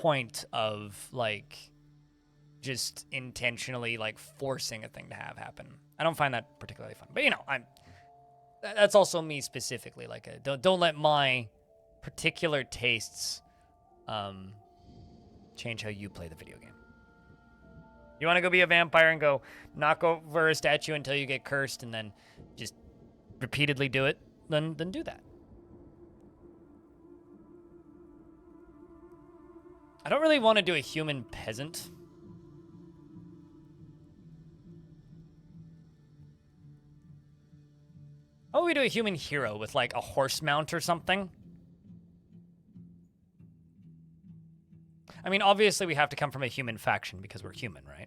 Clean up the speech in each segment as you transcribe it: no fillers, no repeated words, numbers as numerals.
point of like just intentionally like forcing a thing to happen. I don't find that particularly fun. But you know, that's also me specifically. Like, don't let my particular tastes change how you play the video game. You want to go be a vampire and go knock over a statue until you get cursed and then just repeatedly do it, then do that. I don't really want to do a human peasant. How about we do a human hero with like a horse mount or something? I mean, obviously we have to come from a human faction because we're human, right?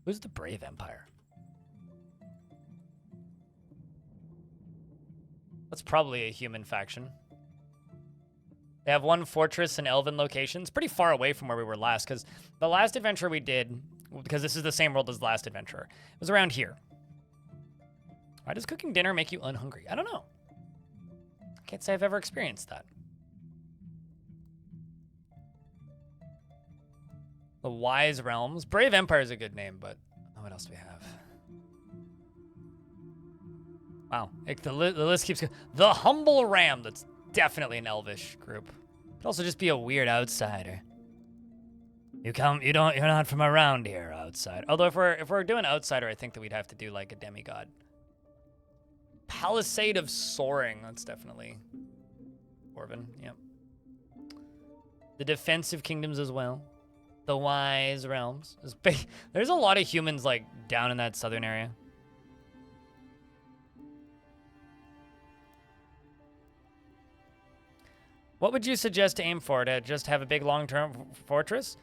Who's the brave empire? That's probably a human faction. They have one fortress and elven locations, pretty far away from where we were last, because the last adventure we did, because this is the same world as the last adventure, it was around here. Why does cooking dinner make you unhungry? I don't know. I can't say I've ever experienced that. The Wise Realms. Brave Empire is a good name, but what else do we have? Wow, the list keeps going. The Humble Ram. That's definitely an elvish group. Could also just be a weird outsider. You're not from around here, outside. Although if we're doing outsider, I think that we'd have to do like a demigod. Palisade of Soaring. That's definitely Orban. Yep. The Defensive Kingdoms as well. The Wise Realms. There's a lot of humans like down in that southern area. What would you suggest to aim for? To just have a big long-term fortress?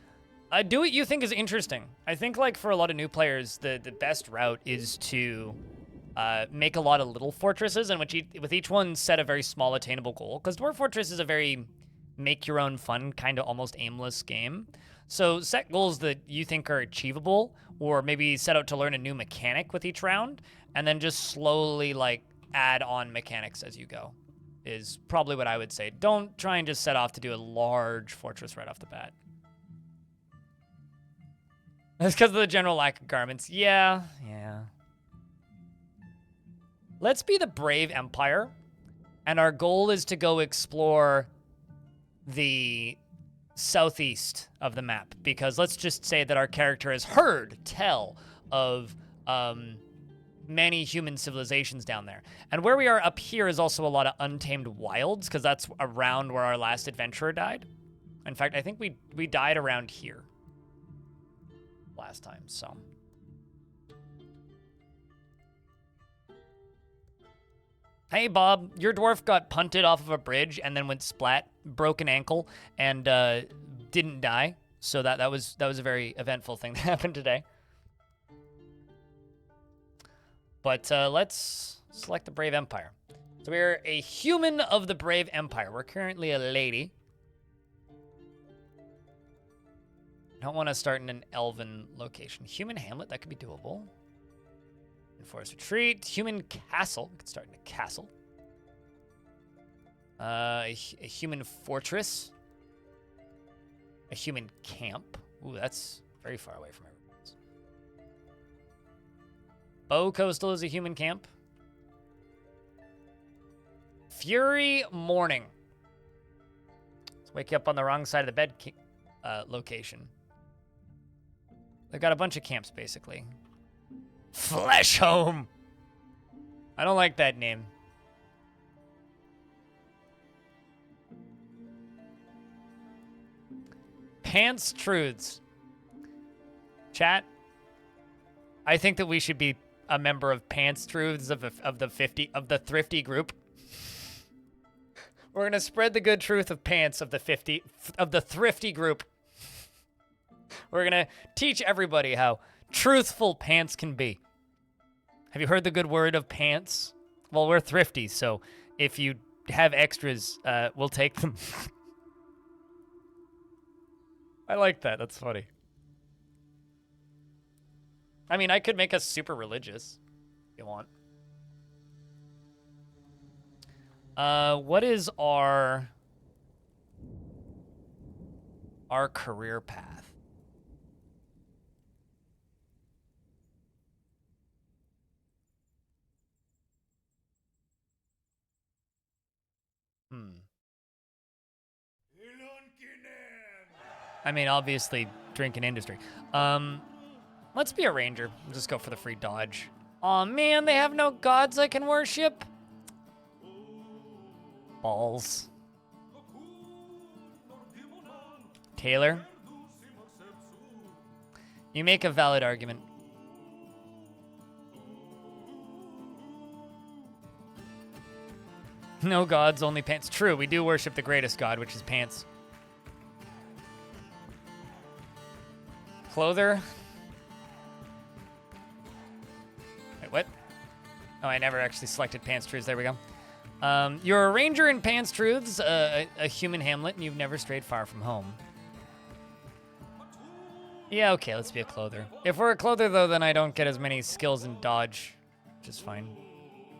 Do what you think is interesting. I think like for a lot of new players, the best route is to make a lot of little fortresses, and with each one set a very small attainable goal. Because Dwarf Fortress is a very make-your-own-fun, kind of almost aimless game. So set goals that you think are achievable, or maybe set out to learn a new mechanic with each round, and then just slowly like add on mechanics as you go, is probably what I would say. Don't try and just set off to do a large fortress right off the bat. That's because of the general lack of garments. Yeah. Let's be the Brave Empire, and our goal is to go explore the southeast of the map, because let's just say that our character has heard tell of many human civilizations down there. And where we are up here is also a lot of untamed wilds, because that's around where our last adventurer died. In fact, I think we died around here last time, so. Hey, Bob, your dwarf got punted off of a bridge and then went splat, broke an ankle, and didn't die. So that was a very eventful thing that happened today. But let's select the Brave Empire. So we're a human of the Brave Empire. We're currently a lady. I don't want to start in an elven location. Human hamlet, that could be doable. Enforced retreat. Human castle. We could start in a castle. A human fortress. A human camp. Ooh, that's very far away from everyone's. Bow Coastal is a human camp. Fury Morning. Let's wake you up on the wrong side of the bed location. They've got a bunch of camps, basically. Flesh Home. I don't like that name. Pants Truths. Chat. I think that we should be a member of Pants Truths of the thrifty group. We're gonna spread the good truth of pants of the thrifty group. We're gonna teach everybody how truthful pants can be. Have you heard the good word of pants? Well, we're thrifty, so if you have extras, we'll take them. I like that. That's funny. I mean, I could make us super religious if you want. What is our... our career path. I mean, obviously, drinking industry. Let's be a ranger. We'll just go for the free dodge. Aw, man, they have no gods I can worship? Balls. Taylor? You make a valid argument. No gods, only Pants. True, we do worship the greatest god, which is Pants. Clother. Wait, what? Oh, I never actually selected Pants Truths. There we go. You're a ranger in Pants Truths, a human hamlet, and you've never strayed far from home. Yeah, okay, let's be a clother. If we're a clother, though, then I don't get as many skills in dodge, which is fine.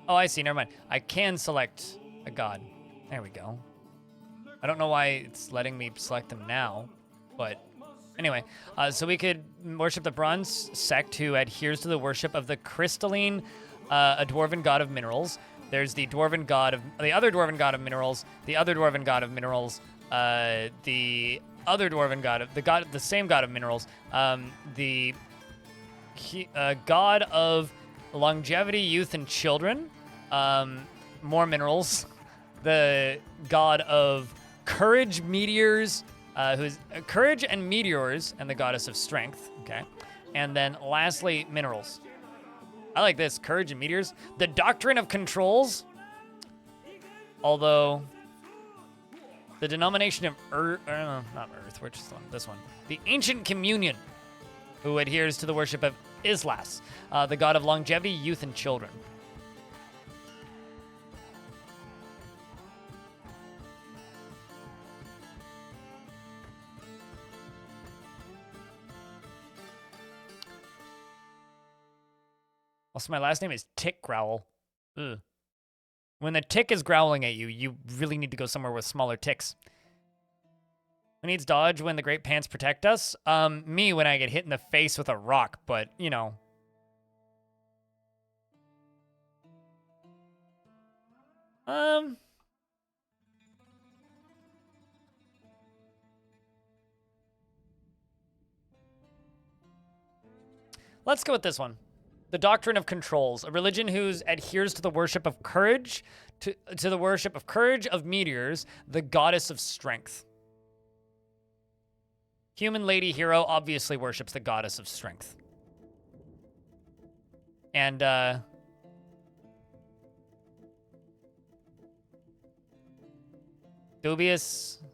Oh, I see. Never mind. I can select a god. There we go. I don't know why it's letting me select them now, but anyway. So we could worship the Bronze sect, who adheres to the worship of the crystalline, a dwarven god of minerals. There's the dwarven god of the other dwarven god of minerals, the other dwarven god of minerals, the other dwarven god of the same god of minerals, the god of longevity, youth, and children, more minerals, the god of courage, meteors, who's courage and meteors, and the goddess of strength. Okay, and then lastly, minerals. I like this, courage and meteors. The doctrine of controls, although the denomination of Earth, not Earth, which is the one? This one. The Ancient Communion, who adheres to the worship of Islas, the god of longevity, youth, and children. Also, my last name is Tick Growl. Ugh. When the tick is growling at you, you really need to go somewhere with smaller ticks. Who needs dodge when the Great Pants protect us? Me when I get hit in the face with a rock, but, you know. Let's go with this one. The doctrine of controls, a religion whose adheres to the worship of courage, to the worship of courage of meteors, the goddess of strength. Human lady hero obviously worships the goddess of strength. And, dubious,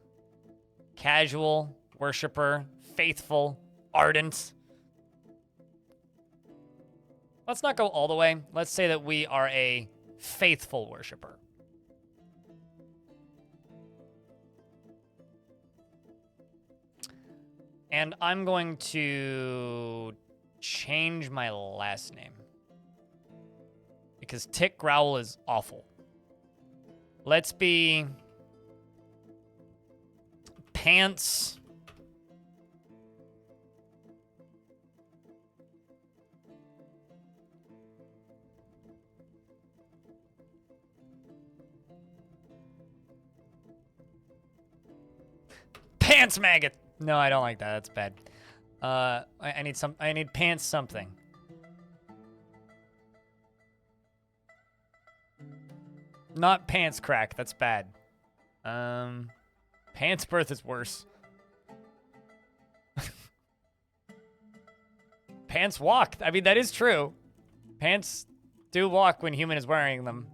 casual, worshiper, faithful, ardent. Let's not go all the way. Let's say that we are a faithful worshiper. And I'm going to change my last name, because Tick Growl is awful. Let's be Pants. Pants maggot. No, I don't like that. That's bad. I need pants something. Not pants crack. That's bad. Pants birth is worse. Pants walk. I mean, that is true. Pants do walk when human is wearing them.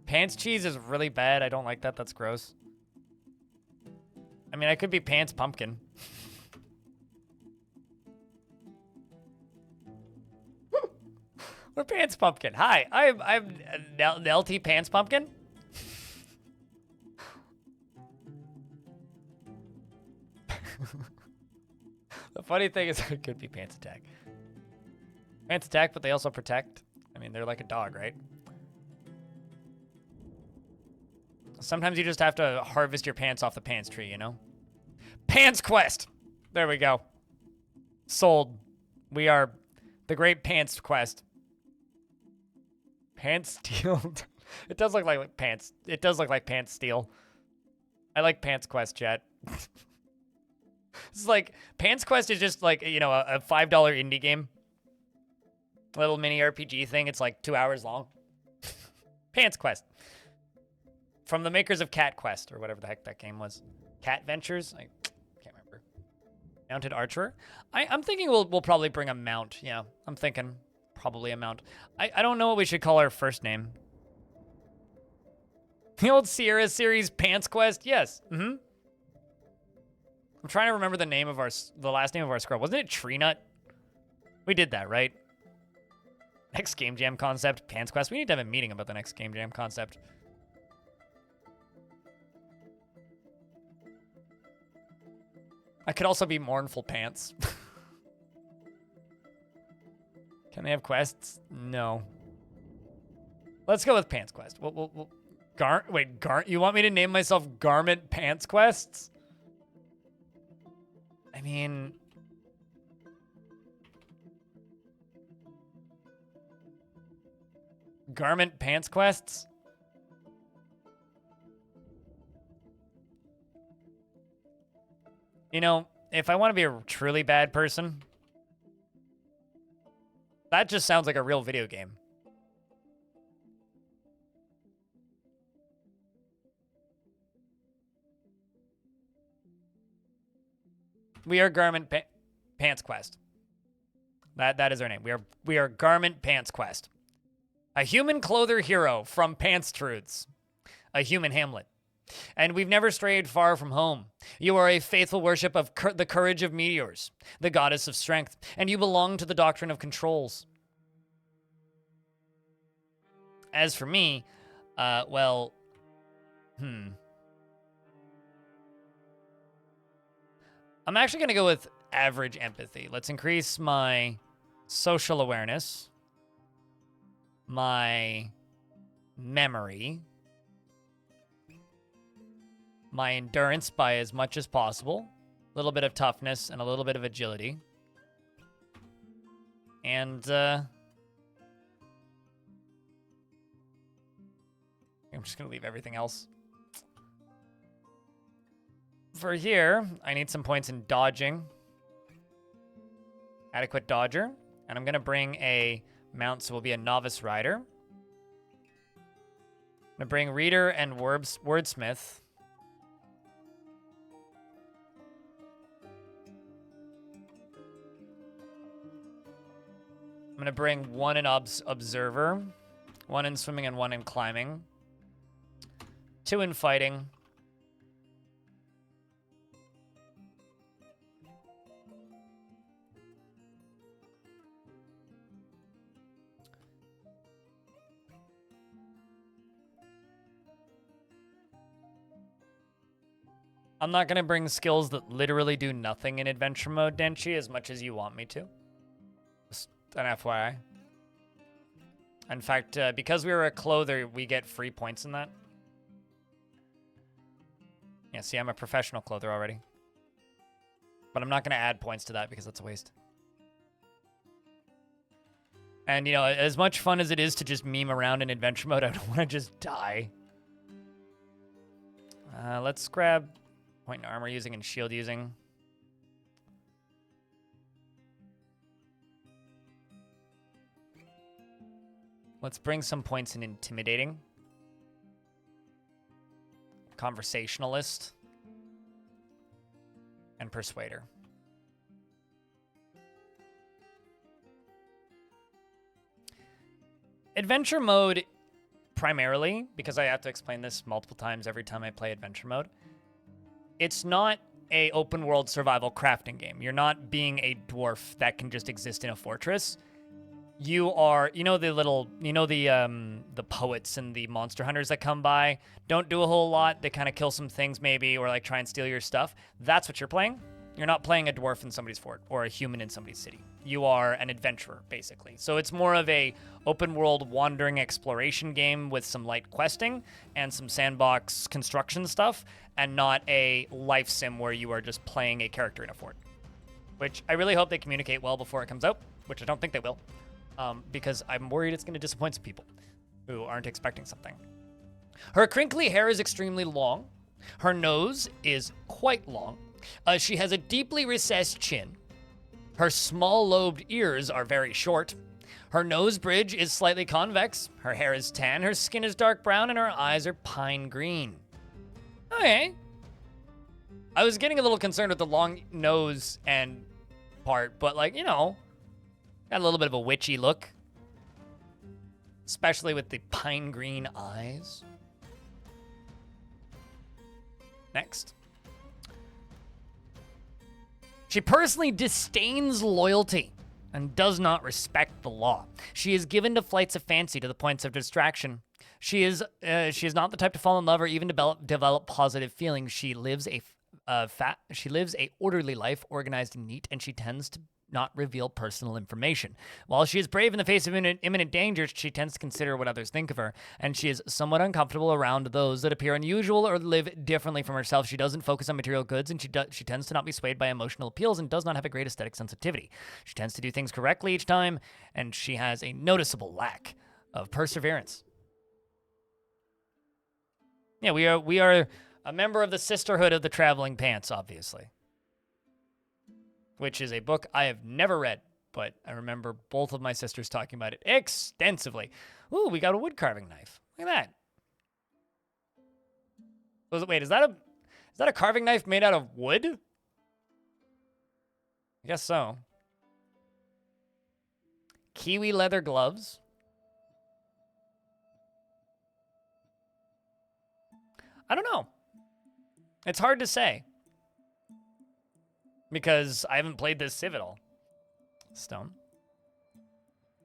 Pants cheese is really bad. I don't like that. That's gross. I mean, I could be Pants Pumpkin. We're Pants Pumpkin. Hi, I'm LT Pants Pumpkin. The funny thing is, it could be Pants Attack. Pants Attack, but they also protect. I mean, they're like a dog, right? Sometimes you just have to harvest your pants off the pants tree, you know? Pantsquest. There we go. Sold. We are the great Pantsquest. Pants steel. It does look like pants. It does look like pants steel. I like Pantsquest, chat. It's like Pantsquest is just like, you know, a $5 indie game. Little mini RPG thing. It's like 2 hours long. Pantsquest. From the makers of Cat Quest, or whatever the heck that game was. Cat Ventures? I can't remember. Mounted Archer? I'm thinking we'll probably bring a mount. Yeah, I'm thinking probably a mount. I don't know what we should call our first name. The old Sierra series Pantsquest? Yes. Mm-hmm. I'm trying to remember the name of the last name of our scrub. Wasn't it Tree Nut? We did that, right? Next Game Jam concept, Pantsquest. We need to have a meeting about the next Game Jam concept. I could also be Mournful Pants. Can they have quests? No. Let's go with Pantsquest. You want me to name myself Garment Pantsquests? I mean... Garment Pantsquests? You know, if I want to be a truly bad person, that just sounds like a real video game. We are Garment Pantsquest. That is our name. We are Garment Pantsquest. A human clother hero from Pantstrudes. A human Hamlet. And we've never strayed far from home. You are a faithful worship of the courage of meteors, the goddess of strength, and you belong to the doctrine of controls. As for me, well, I'm actually going to go with average empathy. Let's increase my social awareness, my memory, my endurance by as much as possible, a little bit of toughness, and a little bit of agility. And, I'm just going to leave everything else. For here, I need some points in dodging. Adequate dodger. And I'm going to bring a mount, so we'll be a novice rider. I'm going to bring reader and wordsmith. I'm going to bring one in observer, one in swimming, and one in climbing. 2 in fighting. I'm not going to bring skills that literally do nothing in adventure mode, Denchi, as much as you want me to. Just an FYI. In fact, because we were a clother, we get free points in that. Yeah, see, I'm a professional clother already. But I'm not going to add points to that because that's a waste. And, you know, as much fun as it is to just meme around in adventure mode, I don't want to just die. Let's grab point in armor using and shield using. Let's bring some points in intimidating. Conversationalist. And persuader. Adventure mode, primarily, because I have to explain this multiple times every time I play adventure mode, it's not a open world survival crafting game. You're not being a dwarf that can just exist in a fortress. You are, you know, the poets and the monster hunters that come by, don't do a whole lot. They kind of kill some things maybe, or like try and steal your stuff. That's what you're playing. You're not playing a dwarf in somebody's fort or a human in somebody's city. You are an adventurer, basically. So it's more of a open world wandering exploration game with some light questing and some sandbox construction stuff, and not a life sim where you are just playing a character in a fort. Which I really hope they communicate well before it comes out, which I don't think they will, because I'm worried it's going to disappoint some people who aren't expecting something. Her crinkly hair is extremely long. Her nose is quite long. She has a deeply recessed chin. Her small-lobed ears are very short. Her nose bridge is slightly convex. Her hair is tan. Her skin is dark brown, and her eyes are pine green. Okay. I was getting a little concerned with the long nose and part, but like, you know, got a little bit of a witchy look. Especially with the pine green eyes. Next. She personally disdains loyalty and does not respect the law. She is given to flights of fancy to the points of distraction. She is not the type to fall in love or even develop positive feelings. She lives a orderly life, organized and neat, and she tends to not reveal personal information. While she is brave in the face of imminent danger, she tends to consider what others think of her, and she is somewhat uncomfortable around those that appear unusual or live differently from herself. She doesn't focus on material goods, and she tends to not be swayed by emotional appeals and does not have a great aesthetic sensitivity. She tends to do things correctly each time, and she has a noticeable lack of perseverance. Yeah, we are a member of the Sisterhood of the Traveling Pants, obviously. Which is a book I have never read, but I remember both of my sisters talking about it extensively. Ooh, we got a wood carving knife. Look at that. Wait, is that a carving knife made out of wood? I guess so. Kiwi leather gloves. I don't know. It's hard to say. Because I haven't played this Civ at all. Stone.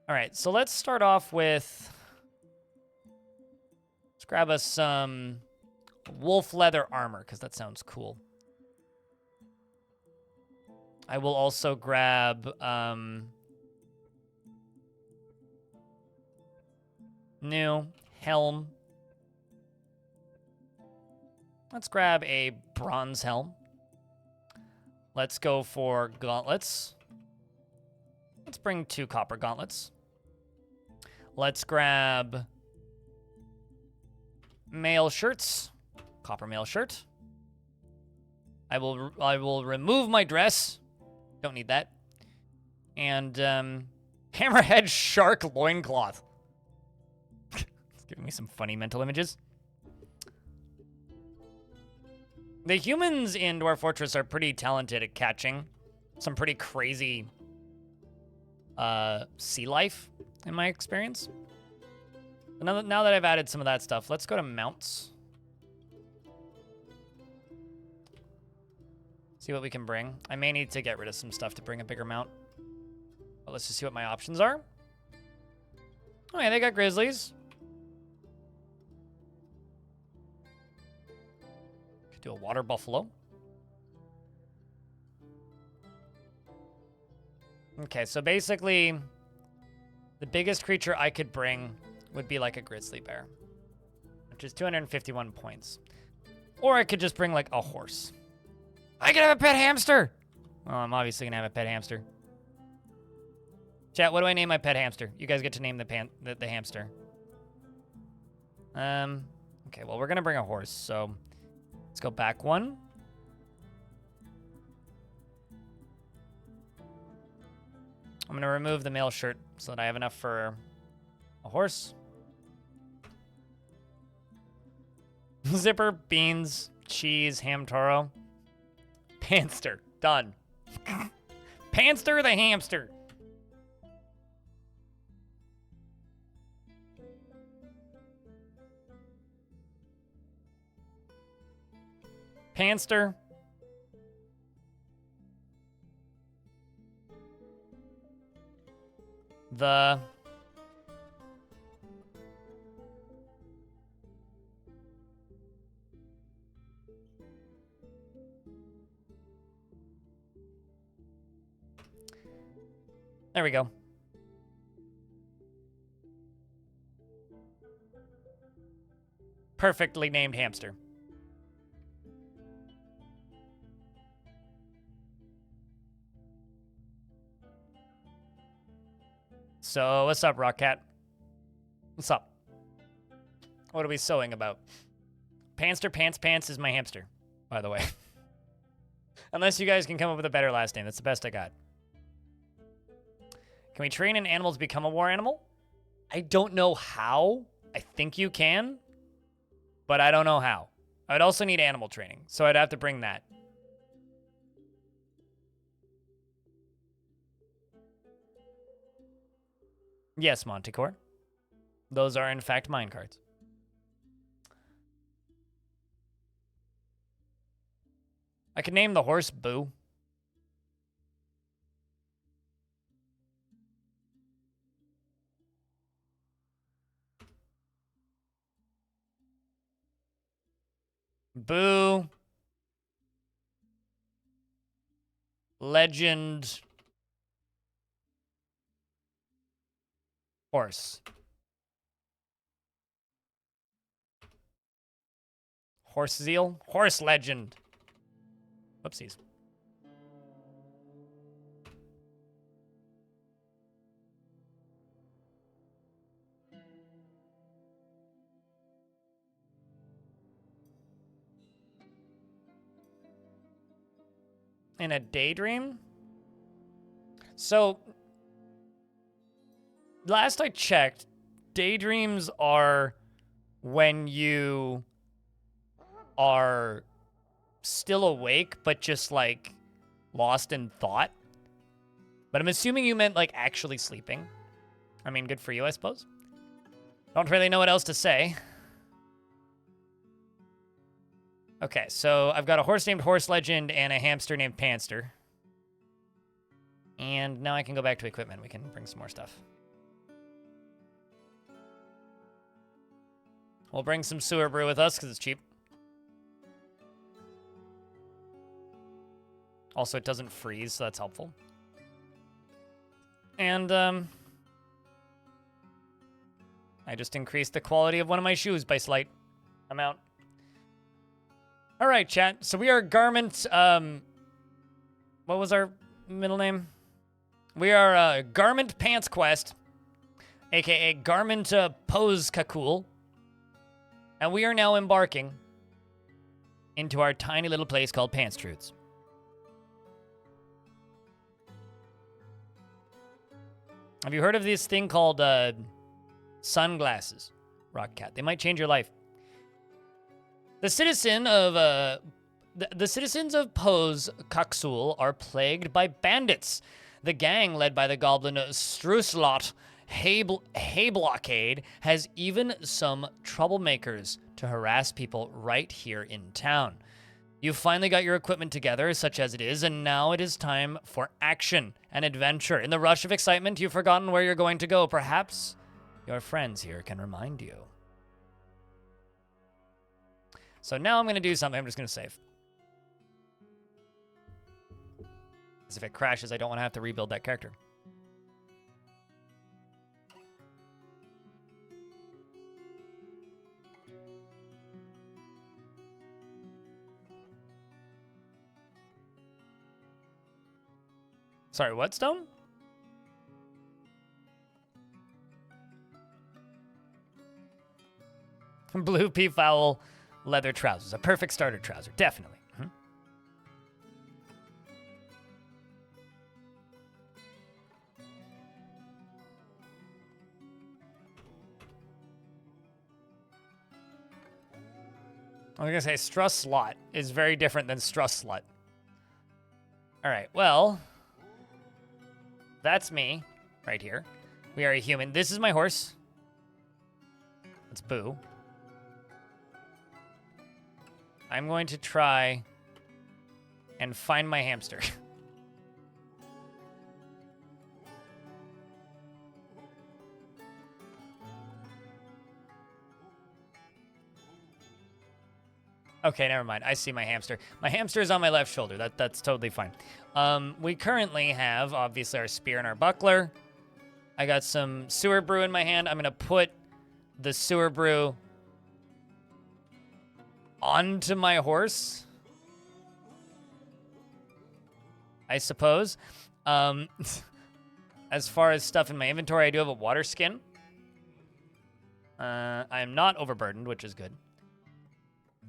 All right, so let's start off with... Let's grab us some wolf leather armor, because that sounds cool. I will also grab... new helm. Let's grab a bronze helm. Let's go for gauntlets. Let's bring 2 copper gauntlets. Let's grab mail shirts. Copper mail shirt. I will remove my dress. Don't need that. And hammerhead shark loincloth. It's giving me some funny mental images. The humans in Dwarf Fortress are pretty talented at catching some pretty crazy sea life, in my experience. Now that I've added some of that stuff, let's go to mounts. See what we can bring. I may need to get rid of some stuff to bring a bigger mount. But let's just see what my options are. Oh yeah, they got grizzlies. Do a water buffalo. Okay, so basically, the biggest creature I could bring would be like a grizzly bear, which is 251 points. Or I could just bring like a horse. I could have a pet hamster! Well, I'm obviously gonna have a pet hamster. Chat, what do I name my pet hamster? You guys get to name the hamster. Okay, well, we're gonna bring a horse, so... Let's go back one. I'm going to remove the mail shirt so that I have enough for a horse. Zipper, beans, cheese, ham taro. Panster. Done. Panster the hamster. Panster. The There we go. Perfectly named hamster. So, what's up, Rockcat? What's up? What are we sewing about? Pantster Pants Pants is my hamster, by the way. Unless you guys can come up with a better last name. That's the best I got. Can we train an animal to become a war animal? I don't know how. I think you can, but I don't know how. I'd also need animal training, so I'd have to bring that. Yes, Montecore. Those are, in fact, mine cards. I could name the horse Boo. Boo. Legend. Horse. Horse Zeal? Horse Legend. Whoopsies. In a daydream? So, last I checked, daydreams are when you are still awake, but just, like, lost in thought. But I'm assuming you meant, like, actually sleeping. I mean, good for you, I suppose. Don't really know what else to say. Okay, so I've got a horse named Horse Legend and a hamster named Pantster. And now I can go back to equipment. We can bring some more stuff. We'll bring some sewer brew with us because it's cheap. Also, it doesn't freeze, so that's helpful. And, I just increased the quality of one of my shoes by slight amount. All right, chat. So we are Garment, what was our middle name? We are, Garment Pantsquest, aka Garment, Pose Kakul. And we are now embarking into our tiny little place called Pantstrudes. Have you heard of this thing called sunglasses, Rockcat? They might change your life. The citizens of Pose Kaksul are plagued by bandits. The gang, led by the goblin Struslot Hayblockade, has even some troublemakers to harass people right here in town. You've finally got your equipment together, such as it is, and now it is time for action and adventure. In the rush of excitement, you've forgotten where you're going to go. Perhaps your friends here can remind you. So now I'm going to do something. I'm just going to save. Because if it crashes, I don't want to have to rebuild that character. Sorry, what stone? Blue peafowl leather trousers. A perfect starter trouser, definitely. I was gonna say Struss Slot is very different than Struss Slut. All right, well, that's me right here. We are a human. This is my horse. It's Boo. I'm going to try and find my hamster. Okay, never mind. I see my hamster. My hamster is on my left shoulder. That's totally fine. We currently have, obviously, our spear and our buckler. I got some sewer brew in my hand. I'm going to put the sewer brew onto my horse, I suppose. As far as stuff in my inventory, I do have a water skin. I am not overburdened, which is good.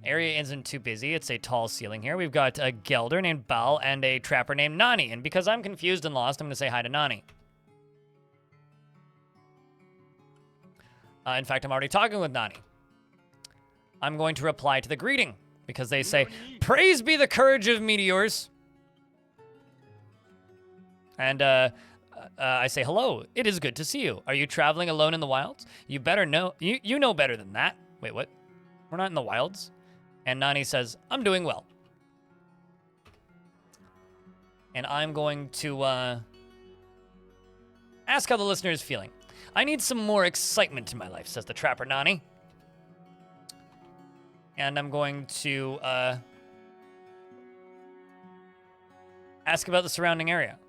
Area isn't too busy. It's a tall ceiling here. We've got a Gelder named Bal and a trapper named Nani. And because I'm confused and lost, I'm going to say hi to Nani. In fact, I'm already talking with Nani. I'm going to reply to the greeting because they say, "Praise be the courage of meteors." And I say, "Hello, it is good to see you. Are you traveling alone in the wilds? You better know, you know better than that." Wait, what? We're not in the wilds? And Nani says, "I'm doing well." And I'm going to ask how the listener is feeling. "I need some more excitement in my life," says the trapper Nani. And I'm going to ask about the surrounding area.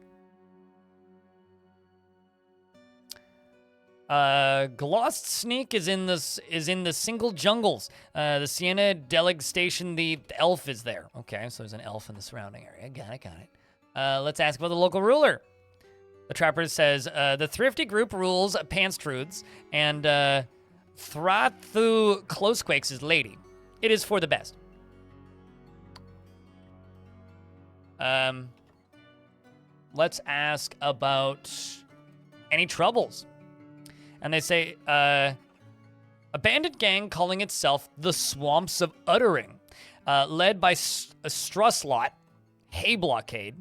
Glost Sneak is in the single jungles. The Sienna Deleg Station, the elf is there. Okay, so there's an elf in the surrounding area. Got it. Let's ask about the local ruler. The trapper says, the thrifty group rules Pantsquest, and Thrathu Closequakes is lady. It is for the best. Let's ask about any troubles. And they say, a bandit gang calling itself the Swamps of Uttering, led by Strusslot, Hay Blockade,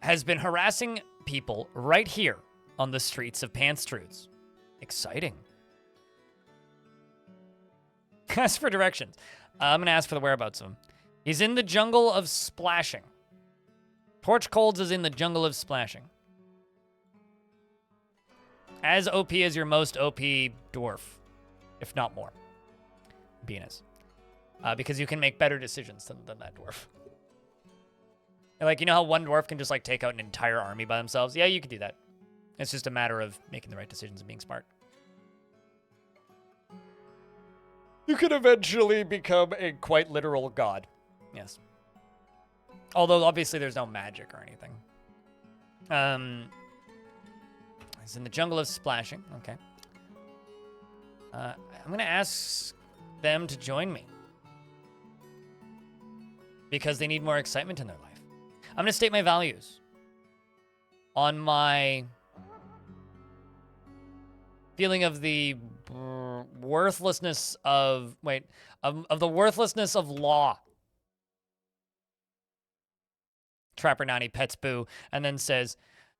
has been harassing people right here on the streets of Pantsquest. Exciting. Ask for directions. I'm going to ask for the whereabouts of him. He's in the jungle of Splashing. Porchcolds is in the jungle of Splashing. As OP as your most OP dwarf, if not more. Venus. Because you can make better decisions than that dwarf. Like, you know how one dwarf can just, like, take out an entire army by themselves? Yeah, you can do that. It's just a matter of making the right decisions and being smart. You could eventually become a quite literal god. Yes. Although, obviously, there's no magic or anything. It's in the jungle of Splashing. Okay. I'm going to ask them to join me. Because they need more excitement in their life. I'm going to state my values. On my feeling of the worthlessness of... Wait. Of the worthlessness of law. Trapper Nani pets Boo and then says,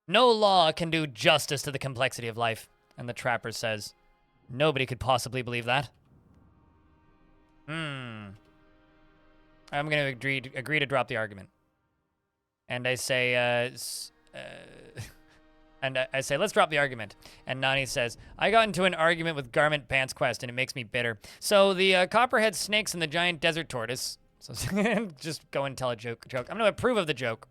"No law can do justice to the complexity of life." And the trapper says, "Nobody could possibly believe that." I'm going to agree to drop the argument. And I say, I say, "Let's drop the argument." And Nani says, "I got into an argument with Garment Pantsquest and it makes me bitter. So the copperhead snakes and the giant desert tortoise..." So just go and tell a joke. I'm going to approve of the joke.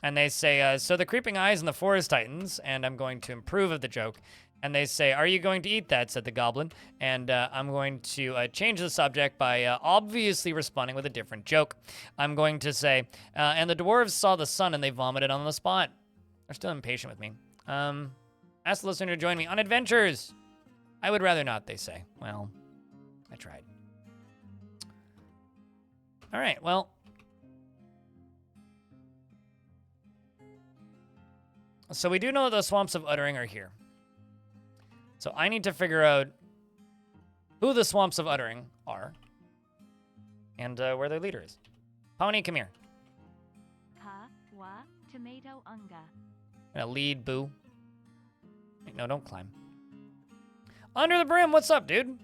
And they say, "So the creeping eyes and the forest titans," and I'm going to approve of the joke. And they say, "Are you going to eat that?" said the goblin. And I'm going to change the subject by obviously responding with a different joke. I'm going to say, "And the dwarves saw the sun and they vomited on the spot." They're still impatient with me. Ask the listener to join me on adventures. I would rather not, they say. Well, I tried. All right, well. So we do know the Swamps of Uttering are here. So I need to figure out who the Swamps of Uttering are and where their leader is. Pony, come here. Tomato unga. I'm gonna lead Boo. Wait, no, don't climb. Under the brim, what's up, dude?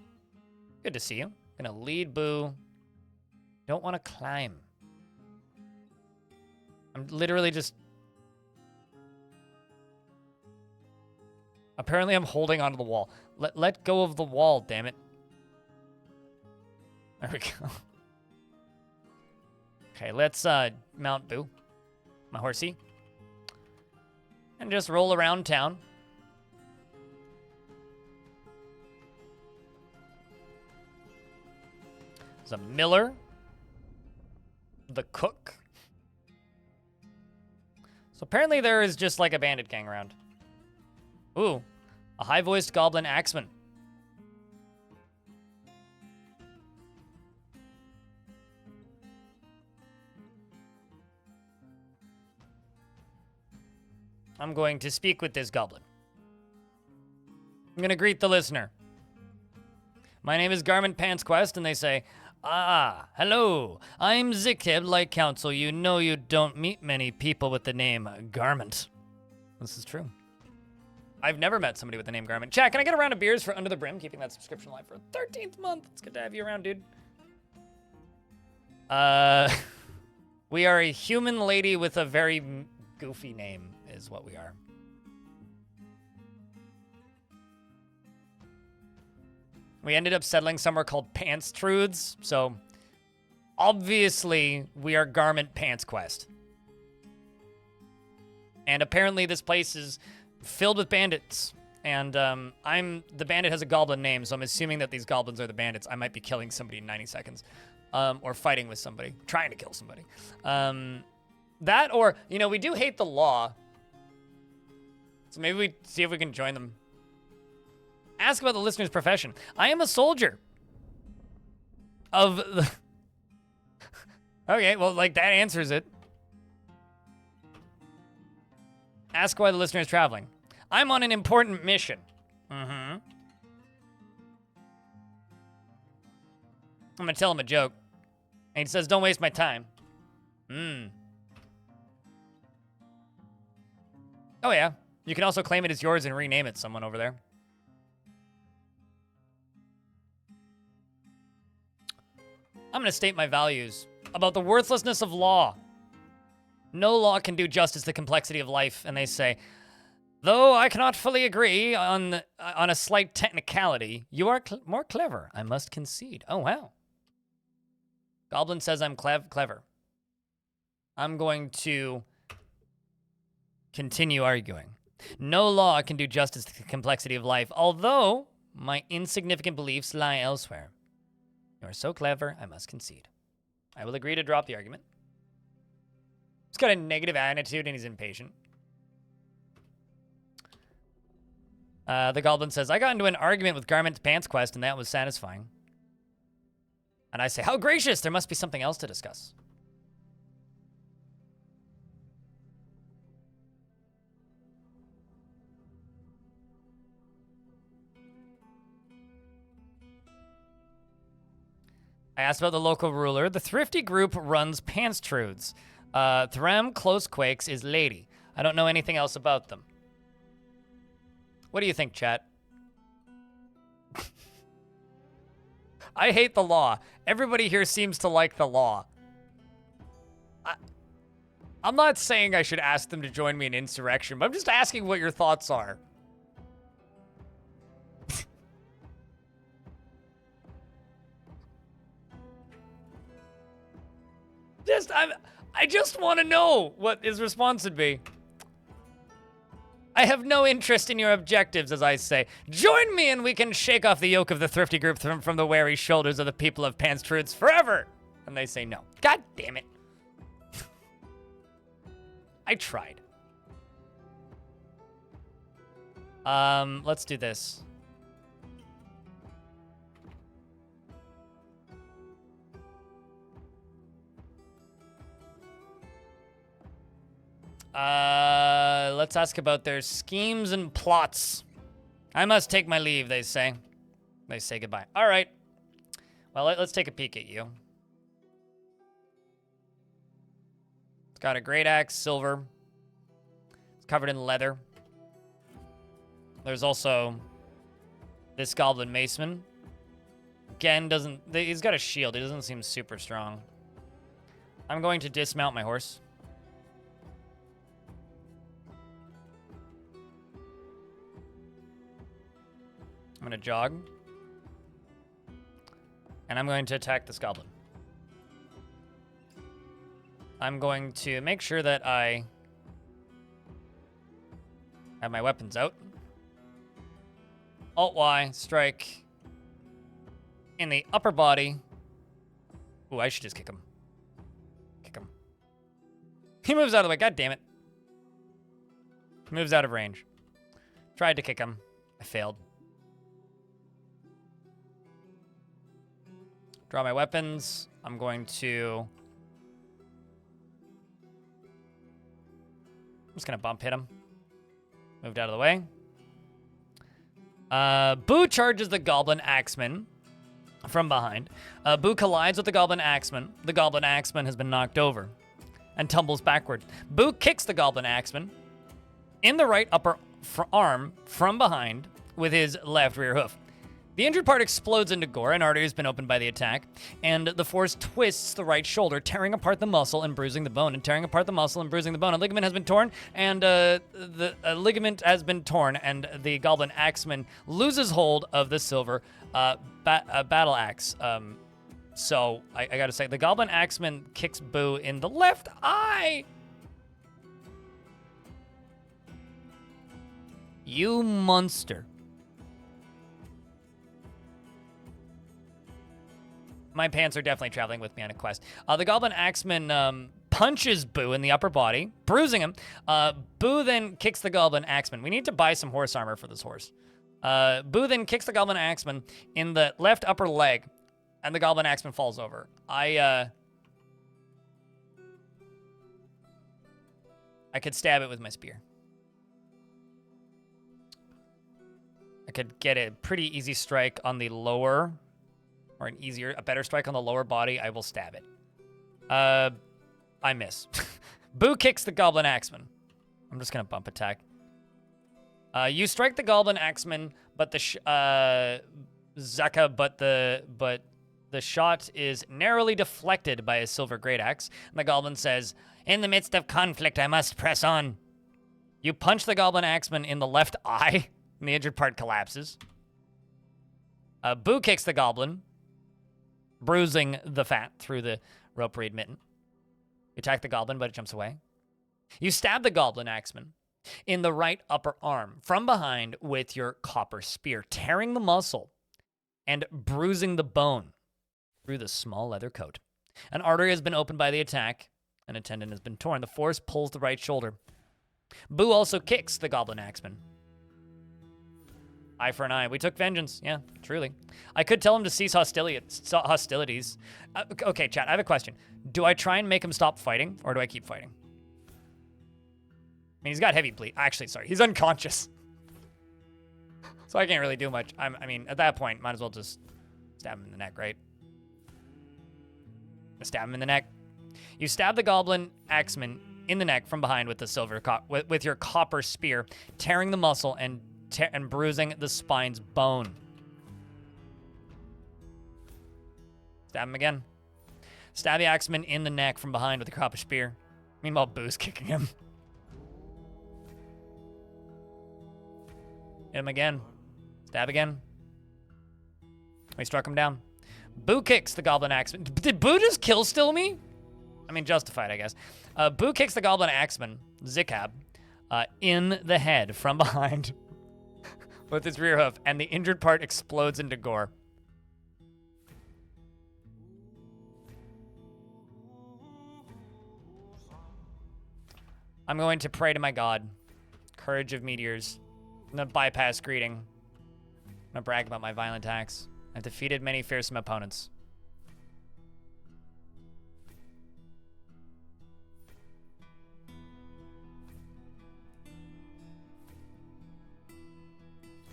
Good to see you. Gonna lead Boo. Don't want to climb. I'm literally just... Apparently I'm holding onto the wall. Let go of the wall, damn it. There we go. Okay, let's mount Boo, my horsey, and just roll around town. There's a miller, the cook. So apparently there is just like a bandit gang around. Ooh, a high-voiced goblin axeman. I'm going to speak with this goblin. I'm going to greet the listener. My name is Garment Pantsquest, and they say, "Ah, hello. I'm Zikib, like counsel. You know you don't meet many people with the name Garment." This is true. I've never met somebody with the name Garment. Chat, can I get a round of beers for Under the Brim, keeping that subscription alive for a 13th month? It's good to have you around, dude. We are a human lady with a very goofy name, is what we are. We ended up settling somewhere called Pantsquest, so obviously we are Garment Pantsquest. And apparently this place is filled with bandits. And the bandit has a goblin name, so I'm assuming that these goblins are the bandits. I might be killing somebody in 90 seconds. Or fighting with somebody, trying to kill somebody. That or, you know, we do hate the law. So maybe we see if we can join them. Ask about the listener's profession. I am a soldier. Of the... Okay, well, like, that answers it. Ask why the listener is traveling. I'm on an important mission. I'm gonna tell him a joke. And he says, "Don't waste my time." Oh, yeah. You can also claim it as yours and rename it someone over there. I'm gonna state my values about the worthlessness of law. No law can do justice to the complexity of life, and they say, though I cannot fully agree on a slight technicality, you are more clever, I must concede. Oh, wow. Goblin says I'm clever. I'm going to continue arguing. No law can do justice to the complexity of life, although my insignificant beliefs lie elsewhere. You are so clever, I must concede. I will agree to drop the argument. He's got a negative attitude and he's impatient. The goblin says, I got into an argument with Garment Pantsquest and that was satisfying. And I say, how gracious, there must be something else to discuss. I asked about the local ruler. The thrifty group runs Pantsquest. Threm Close Quakes is lady. I don't know anything else about them. What do you think, chat? I hate the law. Everybody here seems to like the law. I'm not saying I should ask them to join me in insurrection, but I'm just asking what your thoughts are. I just want to know what his response would be. I have no interest in your objectives, as I say. Join me and we can shake off the yoke of the thrifty group from the weary shoulders of the people of Pantsquest forever. And they say no. God damn it. I tried. Let's do this. Let's ask about their schemes and plots. I must take my leave, they say. They say goodbye. All right. Well, let's take a peek at you. It's got a great axe, silver. It's covered in leather. There's also this goblin maceman. Again, he's got a shield. He doesn't seem super strong. I'm going to dismount my horse. I'm gonna jog. And I'm going to attack this goblin. I'm going to make sure that I have my weapons out. Alt-Y, strike in the upper body. Ooh, I should just kick him. Kick him. He moves out of the way. God damn it. Moves out of range. Tried to kick him. I failed. Draw my weapons. I'm going to... I'm just going to bump hit him. Moved out of the way. Boo charges the Goblin Axeman from behind. Boo collides with the Goblin Axeman. The Goblin Axeman has been knocked over and tumbles backward. Boo kicks the Goblin Axeman in the right upper arm from behind with his left rear hoof. The injured part explodes into gore. An artery has been opened by the attack, and the force twists the right shoulder, tearing apart the muscle and bruising the bone. A ligament has been torn, and the ligament has been torn, and the Goblin Axeman loses hold of the silver battle axe. So I gotta say, the Goblin Axeman kicks Boo in the left eye. You monster. My pants are definitely traveling with me on a quest. The Goblin Axeman punches Boo in the upper body, bruising him. Boo then kicks the Goblin Axeman. We need to buy some horse armor for this horse. Boo then kicks the Goblin Axeman in the left upper leg, and the Goblin Axeman falls over. I could stab it with my spear. I could get a pretty easy strike on the lower... or a better strike on the lower body. I will stab it. I miss. Boo kicks the Goblin Axeman. I'm just gonna bump attack. You strike the Goblin Axeman, but the the shot is narrowly deflected by a silver great axe. And the Goblin says, "In the midst of conflict, I must press on." You punch the Goblin Axeman in the left eye, and the injured part collapses. Boo kicks the Goblin, bruising the fat through the rope reed mitten. You attack the Goblin, but it jumps away. You stab the Goblin Axeman in the right upper arm from behind with your copper spear, tearing the muscle and bruising the bone through the small leather coat. An artery has been opened by the attack, and a tendon has been torn. The force pulls the right shoulder. Boo also kicks the Goblin Axeman. Eye for an eye. We took vengeance. Yeah, truly. I could tell him to cease hostilities. Okay, chat, I have a question. Do I try and make him stop fighting, or do I keep fighting? I mean, he's got heavy bleed. Actually, sorry, he's unconscious. So I can't really do much. I mean, at that point, might as well just stab him in the neck, right? Stab him in the neck. You stab the Goblin Axeman in the neck from behind with the silver with your copper spear, tearing the muscle and bruising the spine's bone. Stab him again. Stab the Axeman in the neck from behind with the copper spear. Meanwhile, Boo's kicking him. Hit him again. Stab again. We struck him down. Boo kicks the Goblin Axeman. Did Boo just kill still me? I mean, justified, I guess. Boo kicks the Goblin Axeman, Zikab, in the head from behind with his rear hoof, and the injured part explodes into gore. I'm going to pray to my god. Courage of meteors. I'm gonna bypass greeting. I'm gonna brag about my violent attacks. I've defeated many fearsome opponents.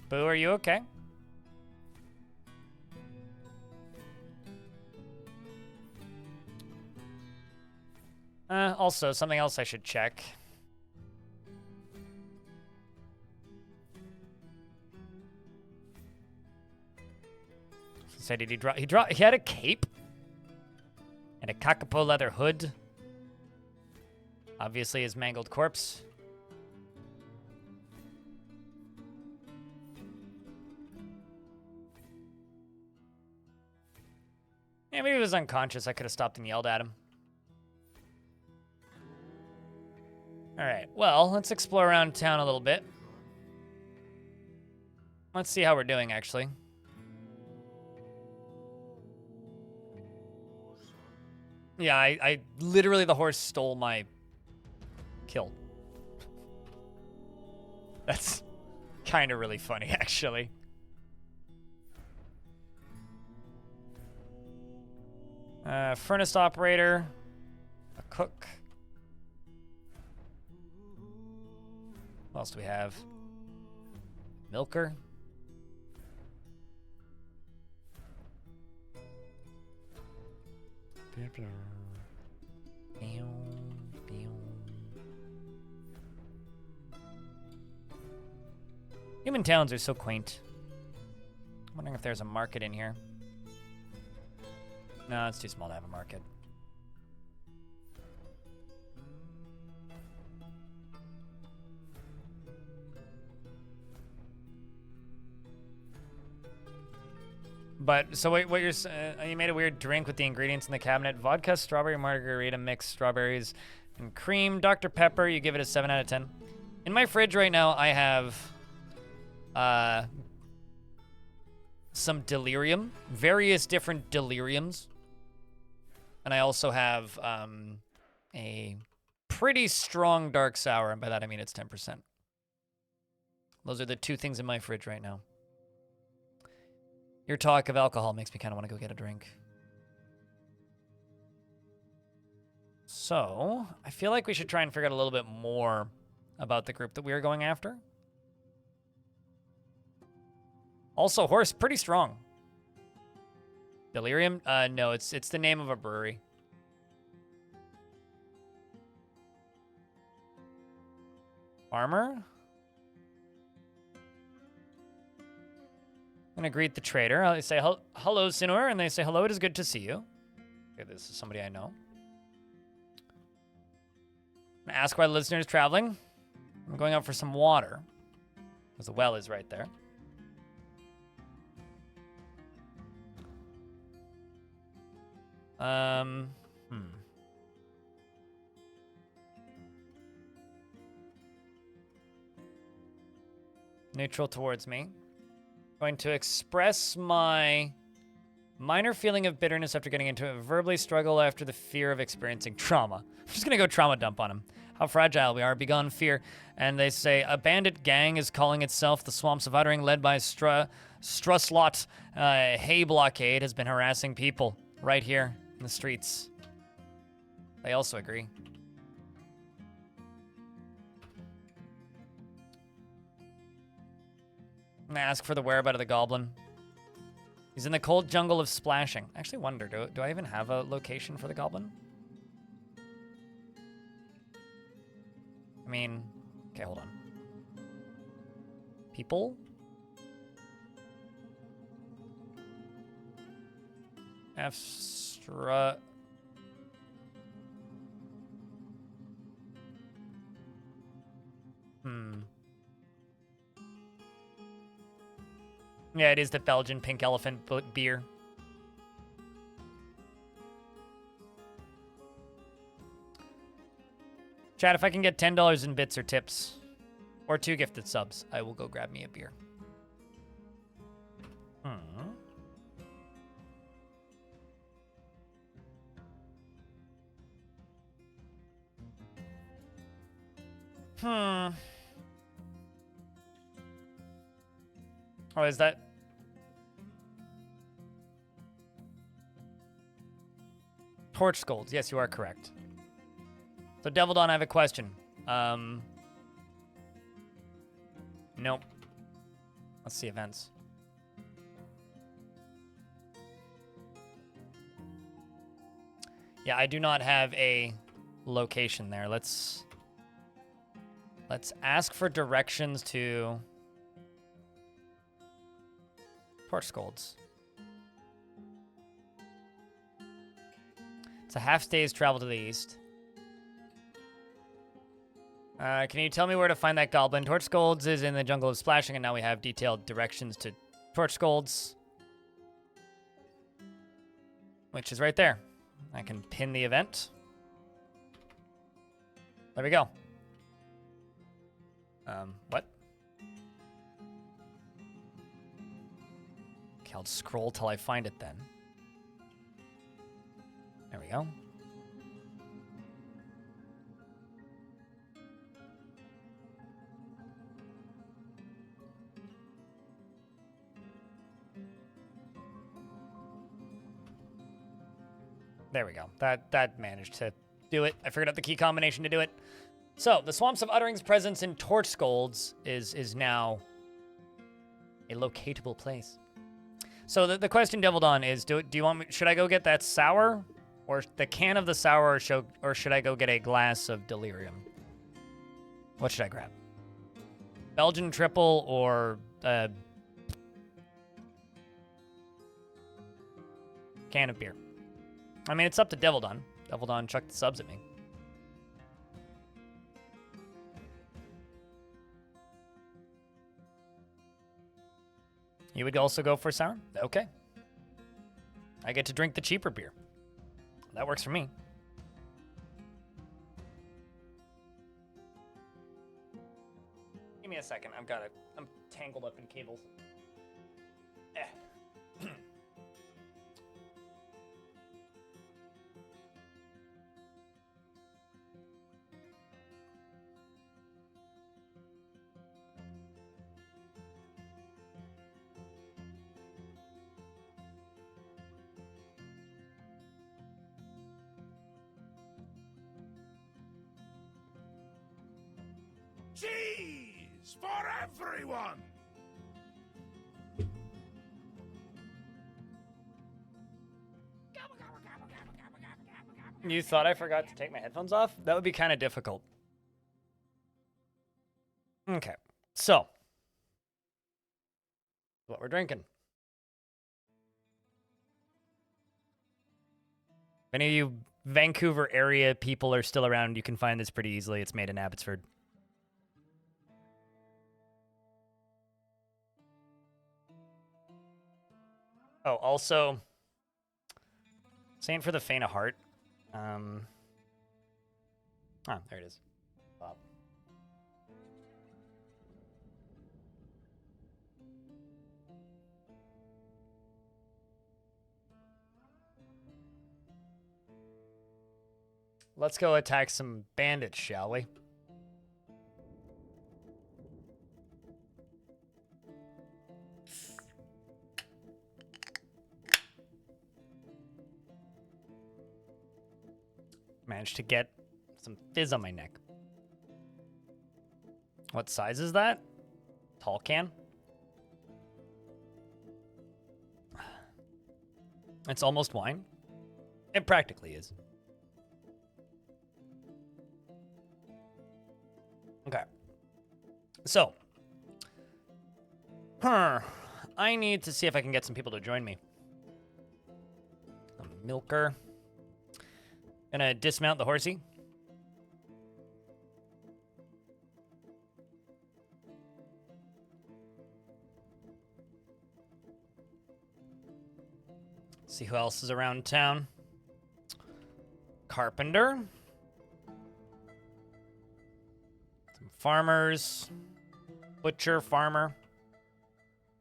Boo, are you okay? Also, something else I should check. So did he draw? He had a cape and a kakapo leather hood. Obviously, his mangled corpse. Yeah, maybe he was unconscious. I could have stopped and yelled at him. All right, well, let's explore around town a little bit. Let's see how we're doing, actually. Yeah, I literally, the horse stole my kill. That's kind of really funny, actually. Furnace operator, a cook. What else do we have? Milker. Human towns are so quaint. I'm wondering if there's a market in here. No, it's too small to have a market. But, so wait, what you're you made a weird drink with the ingredients in the cabinet. Vodka, strawberry margarita, mixed strawberries and cream. Dr. Pepper, you give it a 7 out of 10. In my fridge right now, I have some delirium, various different deliriums. And I also have a pretty strong dark sour, and by that I mean it's 10%. Those are the two things in my fridge right now. Your talk of alcohol makes me kind of want to go get a drink. So, I feel like we should try and figure out a little bit more about the group that we are going after. Also, horse, pretty strong. Delirium? No, it's the name of a brewery. Armor? I'm gonna greet the trader. I say, hello, Sinur, and they say, hello, it is good to see you. Okay, this is somebody I know. I'm gonna ask why the listener is traveling. I'm going out for some water, because the well is right there. Neutral towards me. Going to express my minor feeling of bitterness after getting into it. Verbally struggle after the fear of experiencing trauma. I'm just gonna go trauma dump on him. How fragile we are. Begone fear. And they say, a bandit gang is calling itself the Swamps of Uttering, led by Strusslot. Hay blockade has been harassing people right here in the streets. They also agree. I'm gonna ask for the whereabouts of the goblin. He's in the cold jungle of Splashing. I actually wonder, do I even have a location for the goblin? I mean, okay, hold on. People? Extra. Yeah, it is the Belgian pink elephant beer. Chat, if I can get $10 in bits or tips, or 2 gifted subs, I will go grab me a beer. Oh, is that... Torch scolds. Yes, you are correct. So, Devil Dawn, I have a question. Nope. Let's see events. Yeah, I do not have a location there. Let's ask for directions to Torch scolds. It's a half day's travel to the east. Can you tell me where to find that goblin? Torch scolds is in the jungle of Splashing, and now we have detailed directions to Torch scolds. which is right there. I can pin the event. There we go. What? Okay, I'll scroll till I find it then. There we go. There we go. That managed to do it. I figured out the key combination to do it. So, the Swamps of Uttering's presence in Torch Scolds is now a locatable place. So the question, Devil Dawn, is do you want me? Should I go get that sour, or the can of the sour, or should I go get a glass of delirium? What should I grab? Belgian triple or can of beer? I mean, it's up to Devil Dawn. Devil Dawn chucked the subs at me. You would also go for sour? Okay. I get to drink the cheaper beer. That works for me. Give me a second. I'm tangled up in cables. Cheese for everyone! You thought I forgot to take my headphones off? That would be kind of difficult. Okay, so what we're drinking. If any of you Vancouver area people are still around, you can find this pretty easily. It's made in Abbotsford. Oh, also, Saint for the Faint of Heart. There it is. Bob. Let's go attack some bandits, shall we? Managed to get some fizz on my neck. What size is that? Tall can? It's almost wine. It practically is. Okay. So. I need to see if I can get some people to join me. A milker. Gonna dismount the horsey. See who else is around town. Carpenter. Some farmers. Butcher, farmer.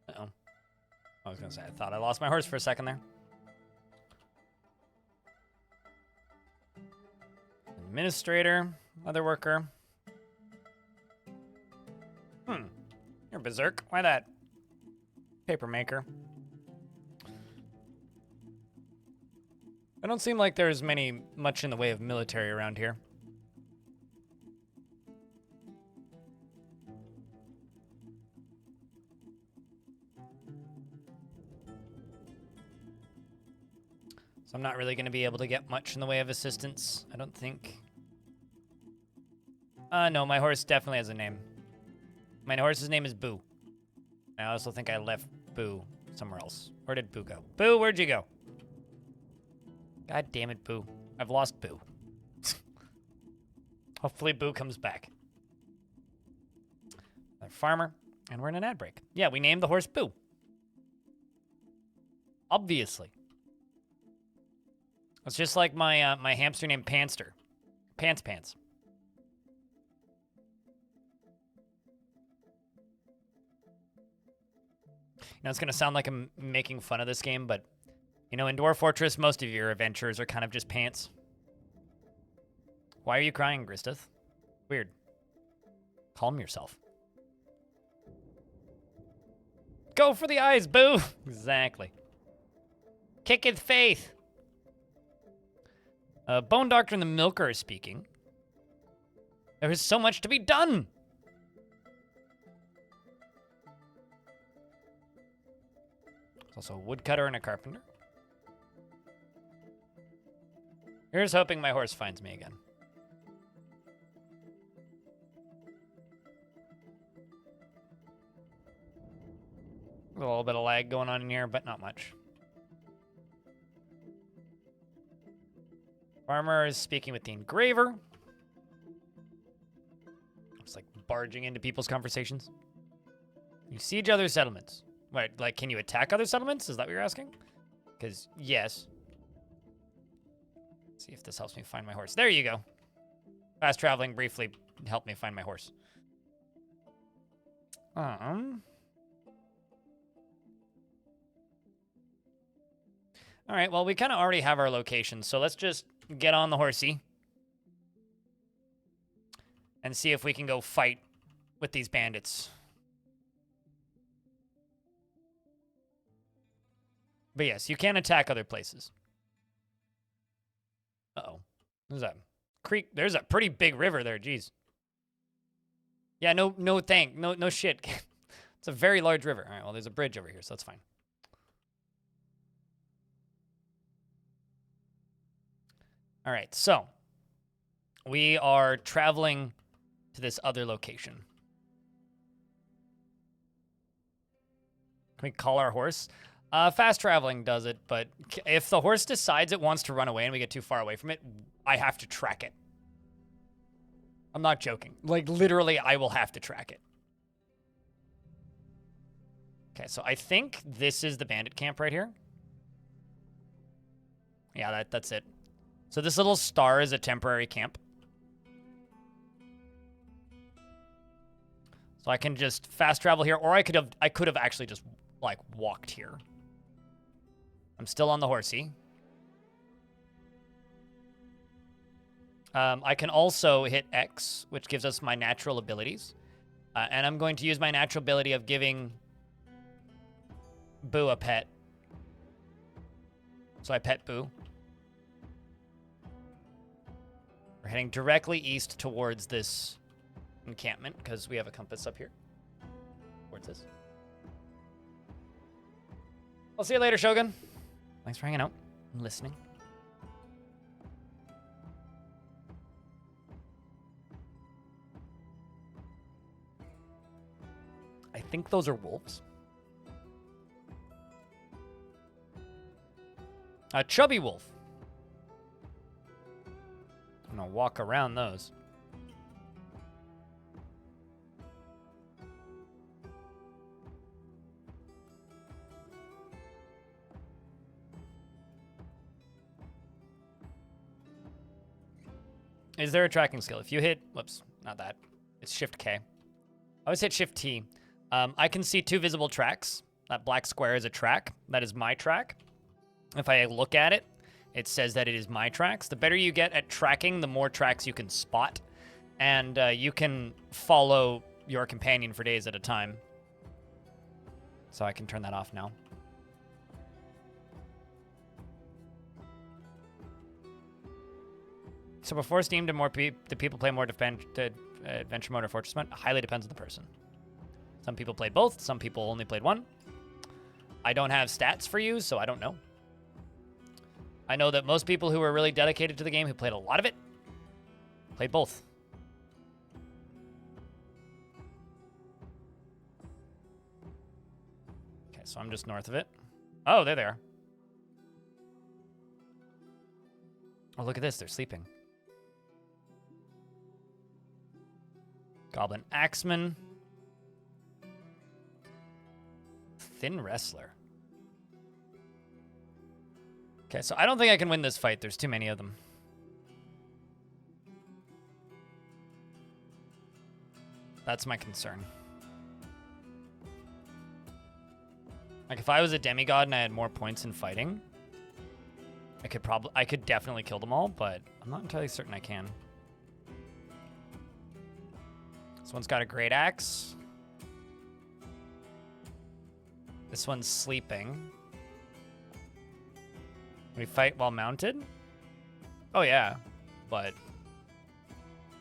Uh-oh. I was gonna say, I thought I lost my horse for a second there. Administrator, leather worker. You're berserk. Why that? Paper maker. I don't seem like there's much in the way of military around here. So I'm not really going to be able to get much in the way of assistance, I don't think. No, my horse definitely has a name. My horse's name is Boo. I also think I left Boo somewhere else. Where did Boo go? Boo, where'd you go? God damn it, Boo. I've lost Boo. Hopefully Boo comes back. A farmer, and we're in an ad break. Yeah, we named the horse Boo. Obviously. It's just like my my hamster named Pantster. Pants. You know, it's gonna sound like I'm making fun of this game, but you know, in Dwarf Fortress, most of your adventures are kind of just pants. Why are you crying, Gristeth? Weird. Calm yourself. Go for the eyes, boo! Exactly. Kicketh faith. Bone Doctor and the Milker are speaking. There is so much to be done! There's also a woodcutter and a carpenter. Here's hoping my horse finds me again. A little bit of lag going on in here, but not much. Farmer is speaking with the engraver. It's like barging into people's conversations. You siege other settlements. Wait, like, can you attack other settlements? Is that what you're asking? Because, yes. Let's see if this helps me find my horse. There you go. Fast traveling briefly helped me find my horse. All right, well, we kind of already have our location, so let's just get on the horsey and see if we can go fight with these bandits. But yes, you can attack other places. Uh-oh. There's a creek. There's a pretty big river there, jeez. Yeah, no shit. It's a very large river. All right, well, there's a bridge over here, so that's fine. All right, so we are traveling to this other location. Can we call our horse? Fast traveling does it, but if the horse decides it wants to run away and we get too far away from it, I have to track it. I'm not joking. Like, literally, I will have to track it. Okay, so I think this is the bandit camp right here. Yeah, that's it. So this little star is a temporary camp. So I can just fast travel here, or I could have actually just like walked here. I'm still on the horsey. I can also hit X, which gives us my natural abilities. And I'm going to use my natural ability of giving Boo a pet. So I pet Boo. We're heading directly east towards this encampment because we have a compass up here. Towards this. I'll see you later, Shogun. Thanks for hanging out and listening. I think those are wolves. A chubby wolf. I'm gonna walk around those. Is there a tracking skill? If you hit, whoops, not that. It's Shift K. I always hit Shift T. I can see 2 visible tracks. That black square is a track. That is my track. If I look at it, it says that it is my tracks. The better you get at tracking, the more tracks you can spot. And you can follow your companion for days at a time. So I can turn that off now. So before Steam, do people play more adventure mode or fortress mode? It highly depends on the person. Some people played both. Some people only played one. I don't have stats for you, so I don't know. I know that most people who were really dedicated to the game, who played a lot of it, played both. Okay, so I'm just north of it. Oh, there they are. Oh, look at this. They're sleeping. Goblin Axeman. Thin Wrestler. Okay, so I don't think I can win this fight. There's too many of them. That's my concern. Like, if I was a demigod and I had more points in fighting, I could definitely kill them all, but I'm not entirely certain I can. This one's got a great axe. This one's sleeping. We fight while mounted? Oh yeah, but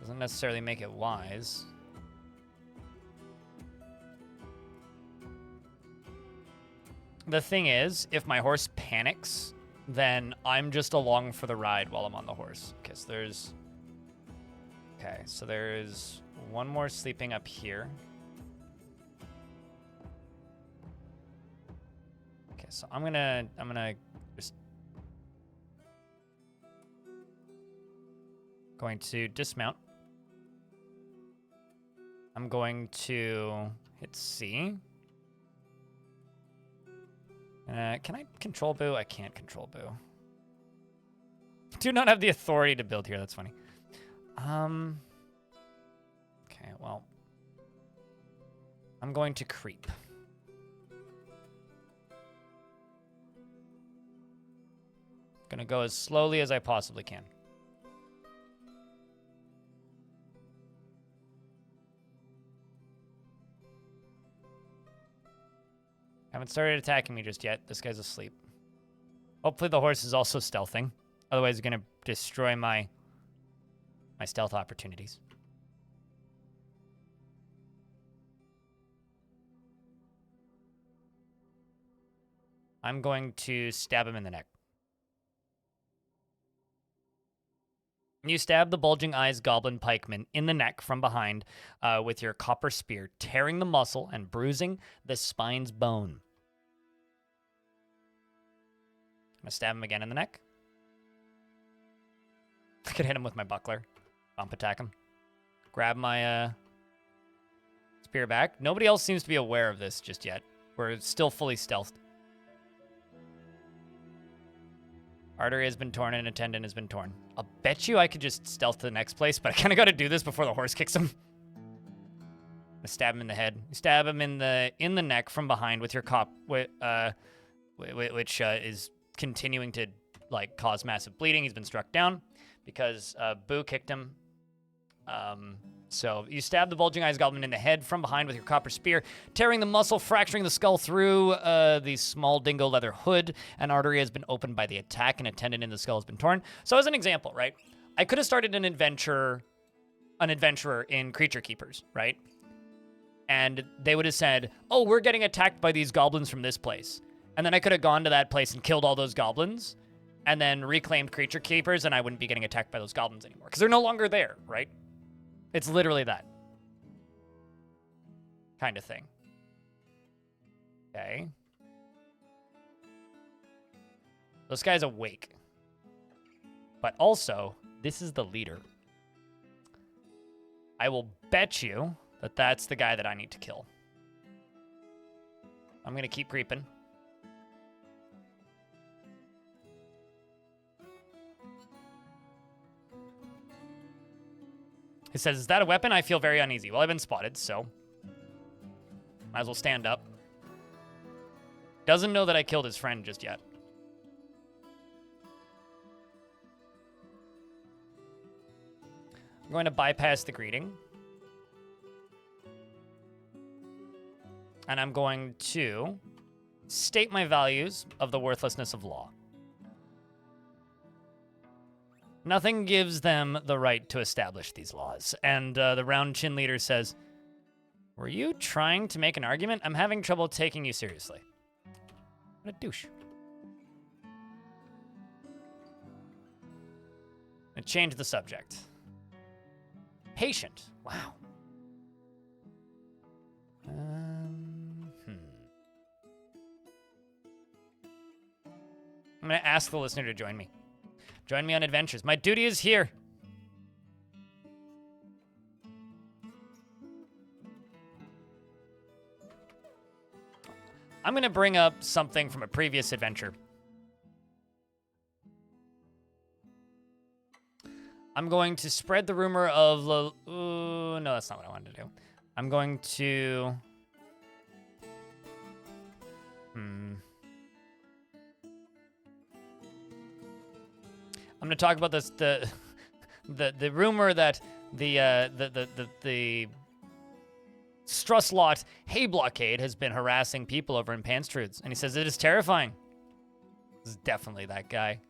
doesn't necessarily make it wise. The thing is, if my horse panics, then I'm just along for the ride while I'm on the horse. Okay, so there's one more sleeping up here. Okay, so I'm gonna just going to dismount. I'm going to hit C. Can I control Boo? I can't control Boo. Do not have the authority to build here. That's funny. Okay, well. I'm going to creep. Gonna go as slowly as I possibly can. Haven't started attacking me just yet. This guy's asleep. Hopefully the horse is also stealthing. Otherwise, it's going to destroy my stealth opportunities. I'm going to stab him in the neck. You stab the bulging eyes goblin pikeman in the neck from behind with your copper spear, tearing the muscle and bruising the spine's bone. I'm gonna stab him again in the neck. I could hit him with my buckler. Bump attack him. Grab my spear back. Nobody else seems to be aware of this just yet. We're still fully stealthed. Artery has been torn and a tendon has been torn. I'll bet you I could just stealth to the next place, but I kind of got to do this before the horse kicks him. I stab him in the head. You stab him in the neck from behind with your which is continuing to like cause massive bleeding. He's been struck down because Boo kicked him. So you stab the bulging eyes goblin in the head from behind with your copper spear, tearing the muscle, fracturing the skull through the small dingo leather hood. An artery has been opened by the attack, and a tendon in the skull has been torn. So as an example, right, I could have started an adventurer in Creature Keepers, right? And they would have said, oh, we're getting attacked by these goblins from this place. And then I could have gone to that place and killed all those goblins and then reclaimed Creature Keepers, and I wouldn't be getting attacked by those goblins anymore because they're no longer there, right? It's literally that kind of thing. Okay. This guy's awake. But also, this is the leader. I will bet you that that's the guy that I need to kill. I'm going to keep creeping. He says, is that a weapon? I feel very uneasy. Well, I've been spotted, so might as well stand up. Doesn't know that I killed his friend just yet. I'm going to bypass the greeting. And I'm going to state my values of the worthlessness of law. Nothing gives them the right to establish these laws. And the round chin leader says, were you trying to make an argument? I'm having trouble taking you seriously. What a douche. And change the subject. Patient. Wow. I'm going to ask the listener to join me. Join me on adventures. My duty is here. I'm going to bring up something from a previous adventure. I'm going to spread the rumor of... no, that's not what I wanted to do. I'm going to... I'm going to talk about this, the rumor that the Strusslot hay blockade has been harassing people over in Pantsquest, and he says it is terrifying. This is definitely that guy.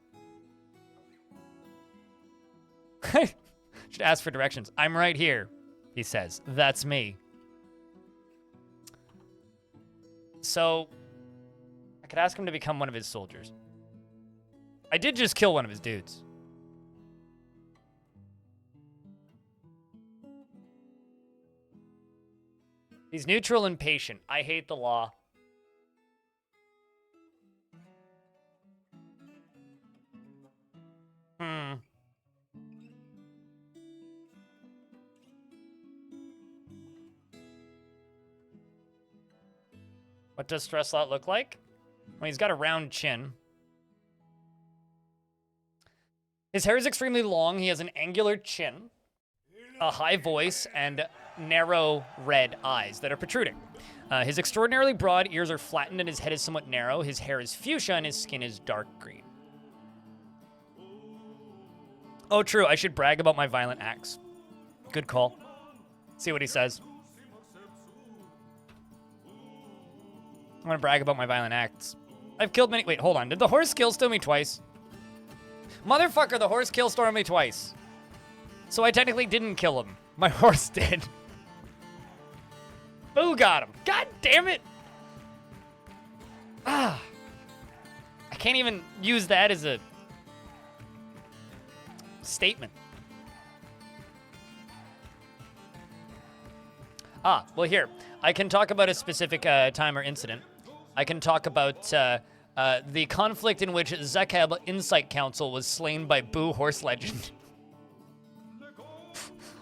Should ask for directions. I'm right here, he says. That's me. So, I could ask him to become one of his soldiers. I did just kill one of his dudes. He's neutral and patient. I hate the law. What does Stresslot look like? Well, he's got a round chin. His hair is extremely long. He has an angular chin, a high voice, and narrow red eyes that are protruding. His extraordinarily broad ears are flattened and his head is somewhat narrow. His hair is fuchsia and his skin is dark green. Oh, true. I should brag about my violent acts. Good call. See what he says. I'm gonna brag about my violent acts. I've killed many... Wait, hold on. Did the horse kill-storm me twice? Motherfucker, the horse kill-stormed me twice. So I technically didn't kill him. My horse did. Boo got him. God damn it. I can't even use that as a statement. Well here. I can talk about a specific time or incident. I can talk about the conflict in which Zekeb Insight Council was slain by Boo Horse Legend.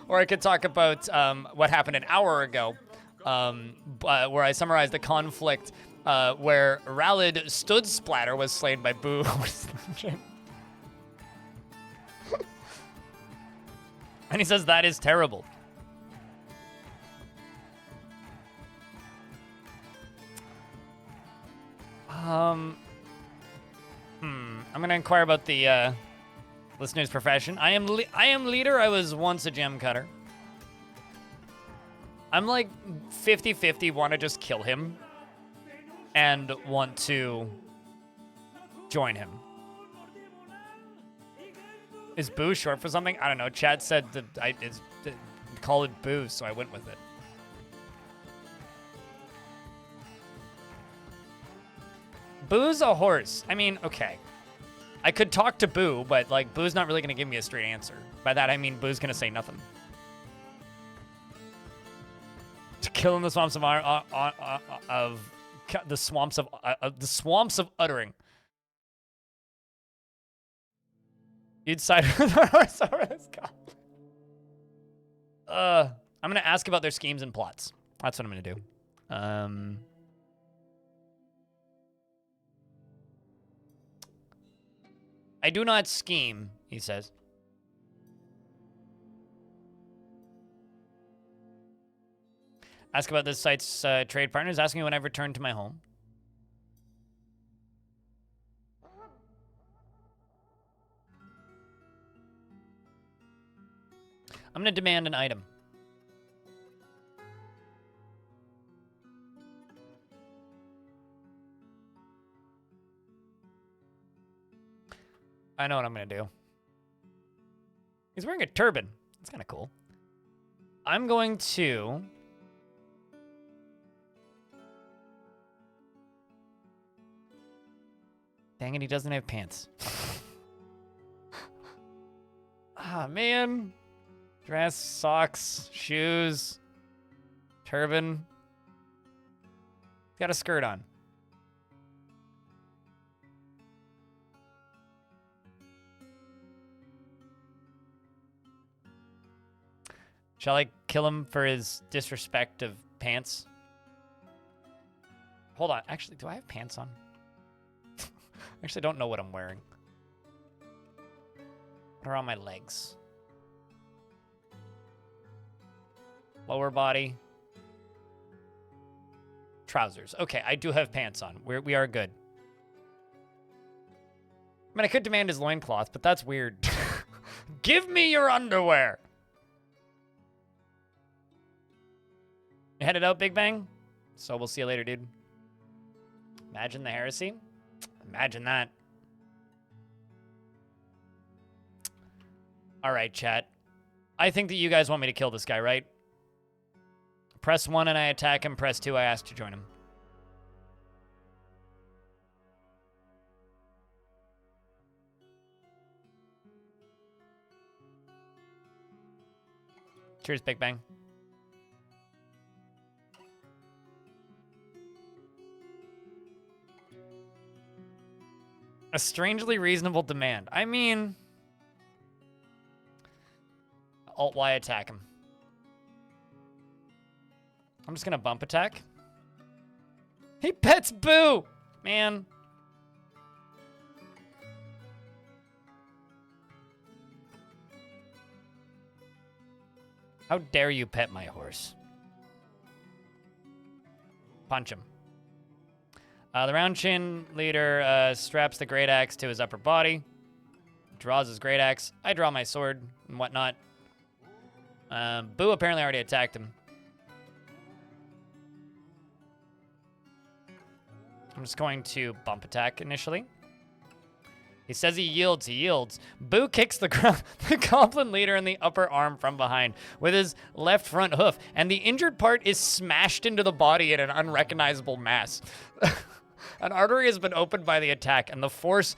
Or I could talk about what happened an hour ago, where I summarized the conflict where Ralid Stood Splatter was slain by Boo Horse Legend. And he says that is terrible. I'm gonna inquire about the listener's profession. I am leader. I was once a gem cutter. I'm like 50-50. Want to just kill him, and want to join him. Is Boo short for something? I don't know. Chad said that call it Boo, so I went with it. Boo's a horse. I mean, okay. I could talk to Boo, but, like, Boo's not really going to give me a straight answer. By that, I mean Boo's going to say nothing. To kill in the swamps the swamps of uttering. You'd side with the horse over this guy. I'm going to ask about their schemes and plots. That's what I'm going to do. I do not scheme, he says. Ask about this site's trade partners, asking me when I've returned to my home. I'm going to demand an item. I know what I'm going to do. He's wearing a turban. That's kind of cool. I'm going to... Dang it, he doesn't have pants. Man. Dress, socks, shoes, turban. He's got a skirt on. Shall I kill him for his disrespect of pants? Hold on. Actually, do I have pants on? I actually don't know what I'm wearing. What are on my legs? Lower body. Trousers. Okay, I do have pants on. We are good. I mean, I could demand his loincloth, but that's weird. Give me your underwear! You headed out, Big Bang? So we'll see you later, dude. Imagine the heresy. Imagine that. All right, chat. I think that you guys want me to kill this guy, right? Press 1 and I attack him. Press 2, I ask to join him. Cheers, Big Bang. A strangely reasonable demand. I mean... Alt-Y attack him. I'm just gonna bump attack. He pets Boo! Man. How dare you pet my horse? Punch him. The round chin leader straps the great axe to his upper body. Draws his great axe. I draw my sword and whatnot. Boo apparently already attacked him. I'm just going to bump attack initially. He says he yields. He yields. Boo kicks the goblin leader in the upper arm from behind with his left front hoof, and the injured part is smashed into the body in an unrecognizable mass. An artery has been opened by the attack, and the force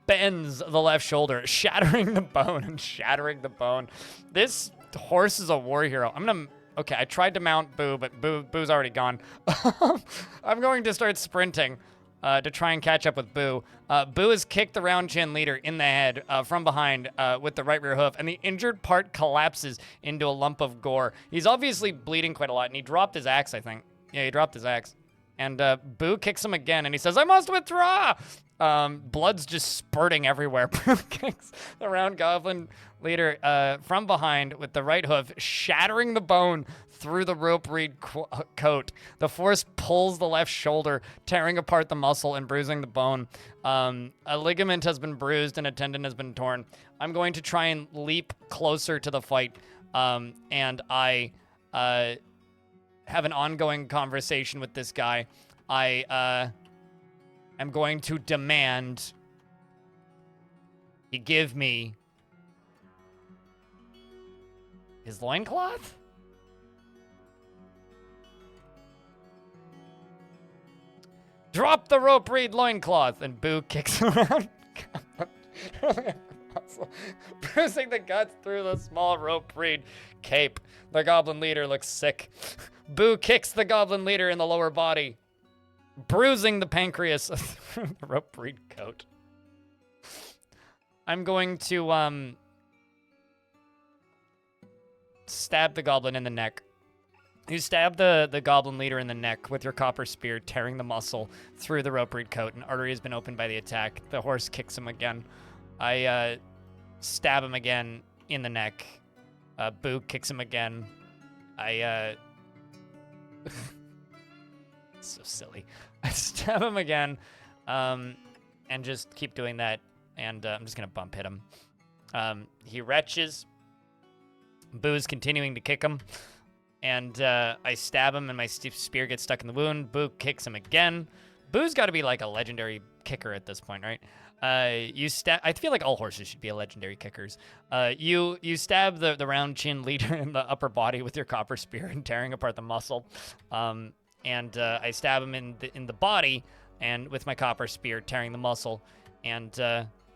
bends the left shoulder, shattering the bone and shattering the bone. This horse is a war hero. Okay, I tried to mount Boo, but Boo's already gone. I'm going to start sprinting to try and catch up with Boo. Boo has kicked the round chin leader in the head from behind with the right rear hoof, and the injured part collapses into a lump of gore. He's obviously bleeding quite a lot, and he dropped his axe, I think. Yeah, he dropped his axe. And Boo kicks him again, and he says, "I must withdraw!" Blood's just spurting everywhere. Boo kicks the round goblin leader from behind with the right hoof, shattering the bone through the rope reed coat. The force pulls the left shoulder, tearing apart the muscle and bruising the bone. A ligament has been bruised and a tendon has been torn. I'm going to try and leap closer to the fight, and I have an ongoing conversation with this guy. I am going to demand he give me his loincloth? Drop the rope reed loincloth, and Boo kicks around. Bruising the guts through the small rope reed cape. The goblin leader looks sick. Boo kicks the goblin leader in the lower body, bruising the pancreas through the rope reed coat. I'm going to stab the goblin in the neck. You stab the goblin leader in the neck with your copper spear, tearing the muscle through the rope reed coat. An artery has been opened by the attack. The horse kicks him again. I stab him again in the neck. Boo kicks him again. So silly. I stab him again, and just keep doing that. And I'm just gonna bump hit him. He retches. Boo's continuing to kick him. And I stab him, and my spear gets stuck in the wound. Boo kicks him again. Boo's got to be like a legendary kicker at this point, right? I feel like all horses should be legendary kickers. You stab the round chin leader in the upper body with your copper spear and tearing apart the muscle. And I stab him in the body and with my copper spear, tearing the muscle. And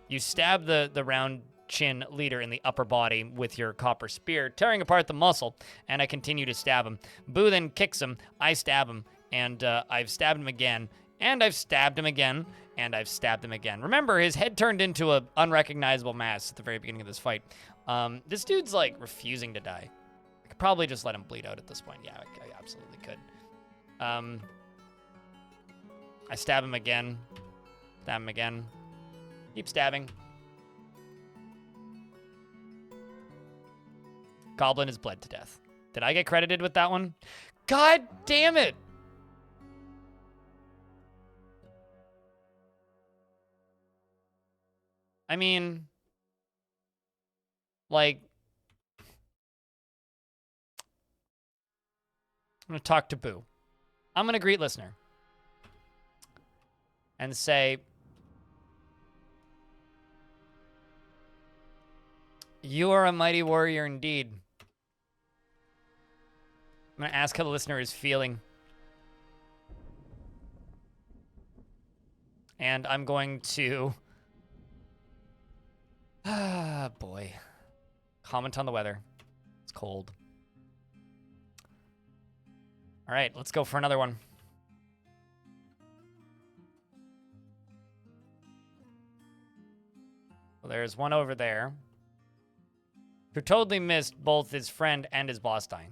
you stab the round chin leader in the upper body with your copper spear, tearing apart the muscle, and I continue to stab him. Boo then kicks him, I stab him, and I've stabbed him again, and I've stabbed him again, and I've stabbed him again. Remember, his head turned into an unrecognizable mass at the very beginning of this fight. This dude's, like, refusing to die. I could probably just let him bleed out at this point. Yeah, I absolutely could. I stab him again. Stab him again. Keep stabbing. Goblin is bled to death. Did I get credited with that one? God damn it! I mean, like, I'm going to talk to Boo. I'm going to greet listener and say, you are a mighty warrior indeed. I'm going to ask how the listener is feeling. And I'm going to... Ah, boy. Comment on the weather. It's cold. All right, let's go for another one. Well, there's one over there who totally missed both his friend and his boss dying.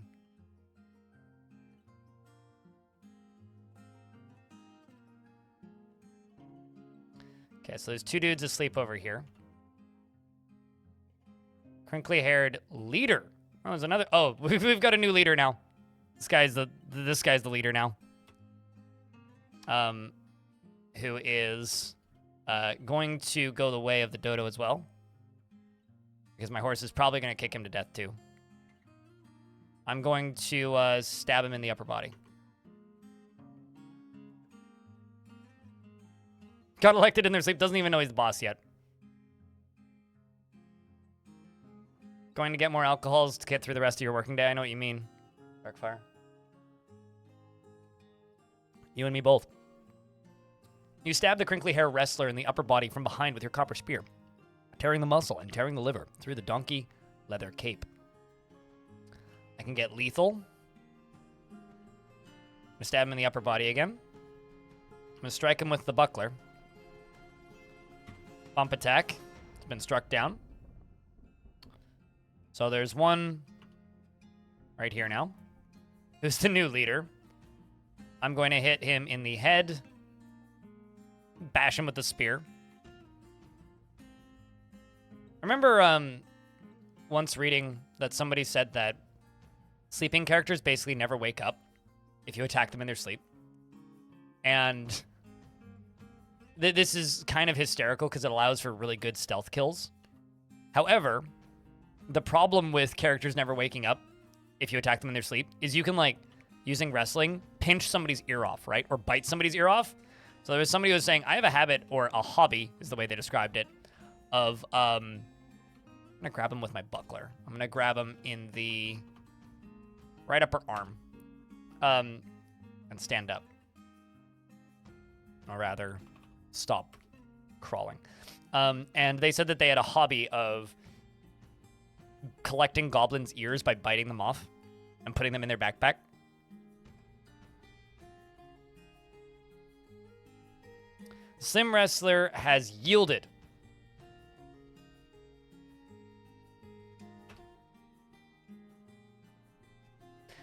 Okay, so there's two dudes asleep over here. Crinkly-haired leader. Oh, there's another. Oh, we've got a new leader now. This guy's the leader now. Who is going to go the way of the dodo as well. Because my horse is probably going to kick him to death too. I'm going to stab him in the upper body. Got elected in their sleep. Doesn't even know he's the boss yet. Going to get more alcohols to get through the rest of your working day. I know what you mean. Darkfire. You and me both. You stab the crinkly hair wrestler in the upper body from behind with your copper spear, tearing the muscle and tearing the liver through the donkey leather cape. I can get lethal. I'm gonna stab him in the upper body again. I'm gonna strike him with the buckler. Bump attack. It's been struck down. So there's one right here now. Who's the new leader. I'm going to hit him in the head. Bash him with the spear. I remember once reading that somebody said that sleeping characters basically never wake up if you attack them in their sleep. And this is kind of hysterical because it allows for really good stealth kills. However, the problem with characters never waking up if you attack them in their sleep is you can, like, using wrestling, pinch somebody's ear off, right? Or bite somebody's ear off. So there was somebody who was saying, I have a habit, or a hobby, is the way they described it, of, I'm going to grab him with my buckler. I'm going to grab him in the right upper arm, and stand up. Or rather, stop crawling. And they said that they had a hobby of collecting goblins' ears by biting them off and putting them in their backpack. Slim Wrestler has yielded.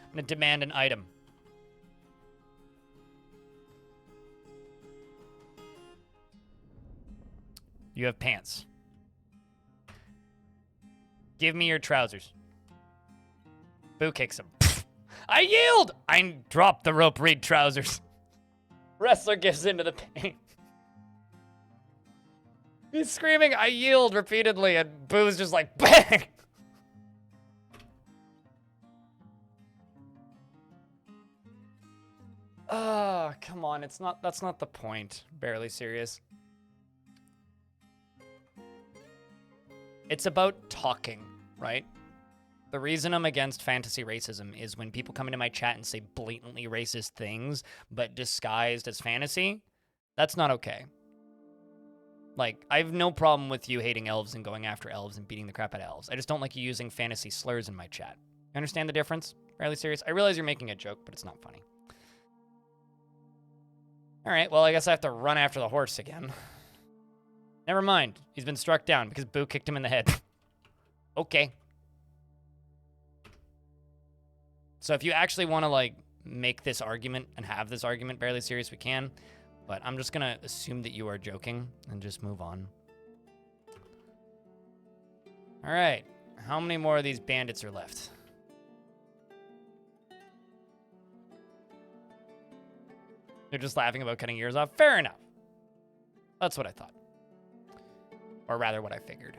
I'm going to demand an item. You have pants. Give me your trousers. Boo kicks him. I yield! I drop the rope reed trousers. Wrestler gives into the pain. He's screaming, I yield, repeatedly, and Boo's just like, bang! Oh, come on, that's not the point. Barely serious. It's about talking, right? The reason I'm against fantasy racism is when people come into my chat and say blatantly racist things, but disguised as fantasy, that's not okay. Like, I have no problem with you hating elves and going after elves and beating the crap out of elves. I just don't like you using fantasy slurs in my chat. You understand the difference? Fairly serious? I realize you're making a joke, but it's not funny. All right, well, I guess I have to run after the horse again. Never mind. He's been struck down because Boo kicked him in the head. Okay. So if you actually want to, like, make this argument and have this argument barely serious, we can. But I'm just going to assume that you are joking and just move on. All right. How many more of these bandits are left? They're just laughing about cutting ears off. Fair enough. That's what I thought. Or rather, what I figured.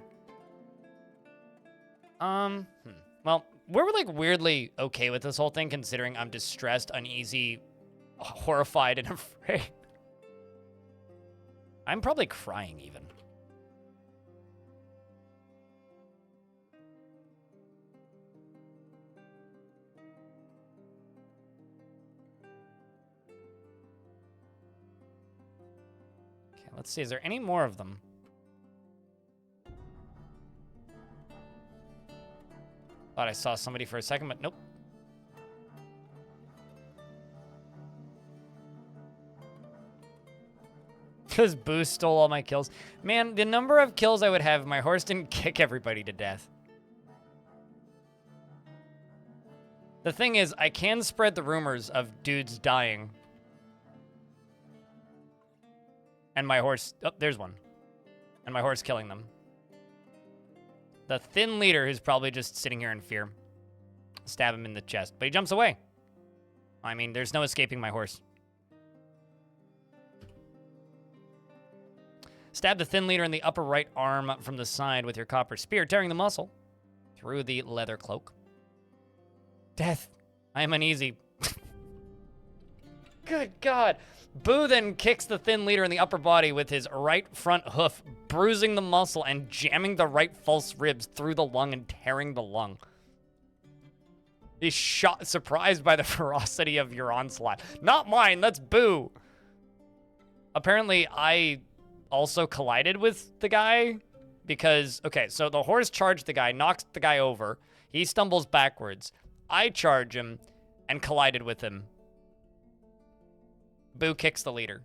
Well, we're like weirdly okay with this whole thing, considering I'm distressed, uneasy, horrified, and afraid. I'm probably crying even. Okay, let's see. Is there any more of them? Thought I saw somebody for a second, but nope. Because Boo stole all my kills. Man, the number of kills I would have if my horse didn't kick everybody to death. The thing is, I can spread the rumors of dudes dying. And my horse... Oh, there's one. And my horse killing them. The thin leader who's probably just sitting here in fear. Stab him in the chest. But he jumps away. I mean, there's no escaping my horse. Stab the thin leader in the upper right arm from the side with your copper spear, tearing the muscle through the leather cloak. Death. I am uneasy. Good God. Boo then kicks the thin leader in the upper body with his right front hoof, bruising the muscle and jamming the right false ribs through the lung and tearing the lung. He's surprised by the ferocity of your onslaught. Not mine, that's Boo. Apparently, I also collided with the guy because, okay, so the horse charged the guy, knocks the guy over. He stumbles backwards. I charge him and collided with him. Boo kicks the leader.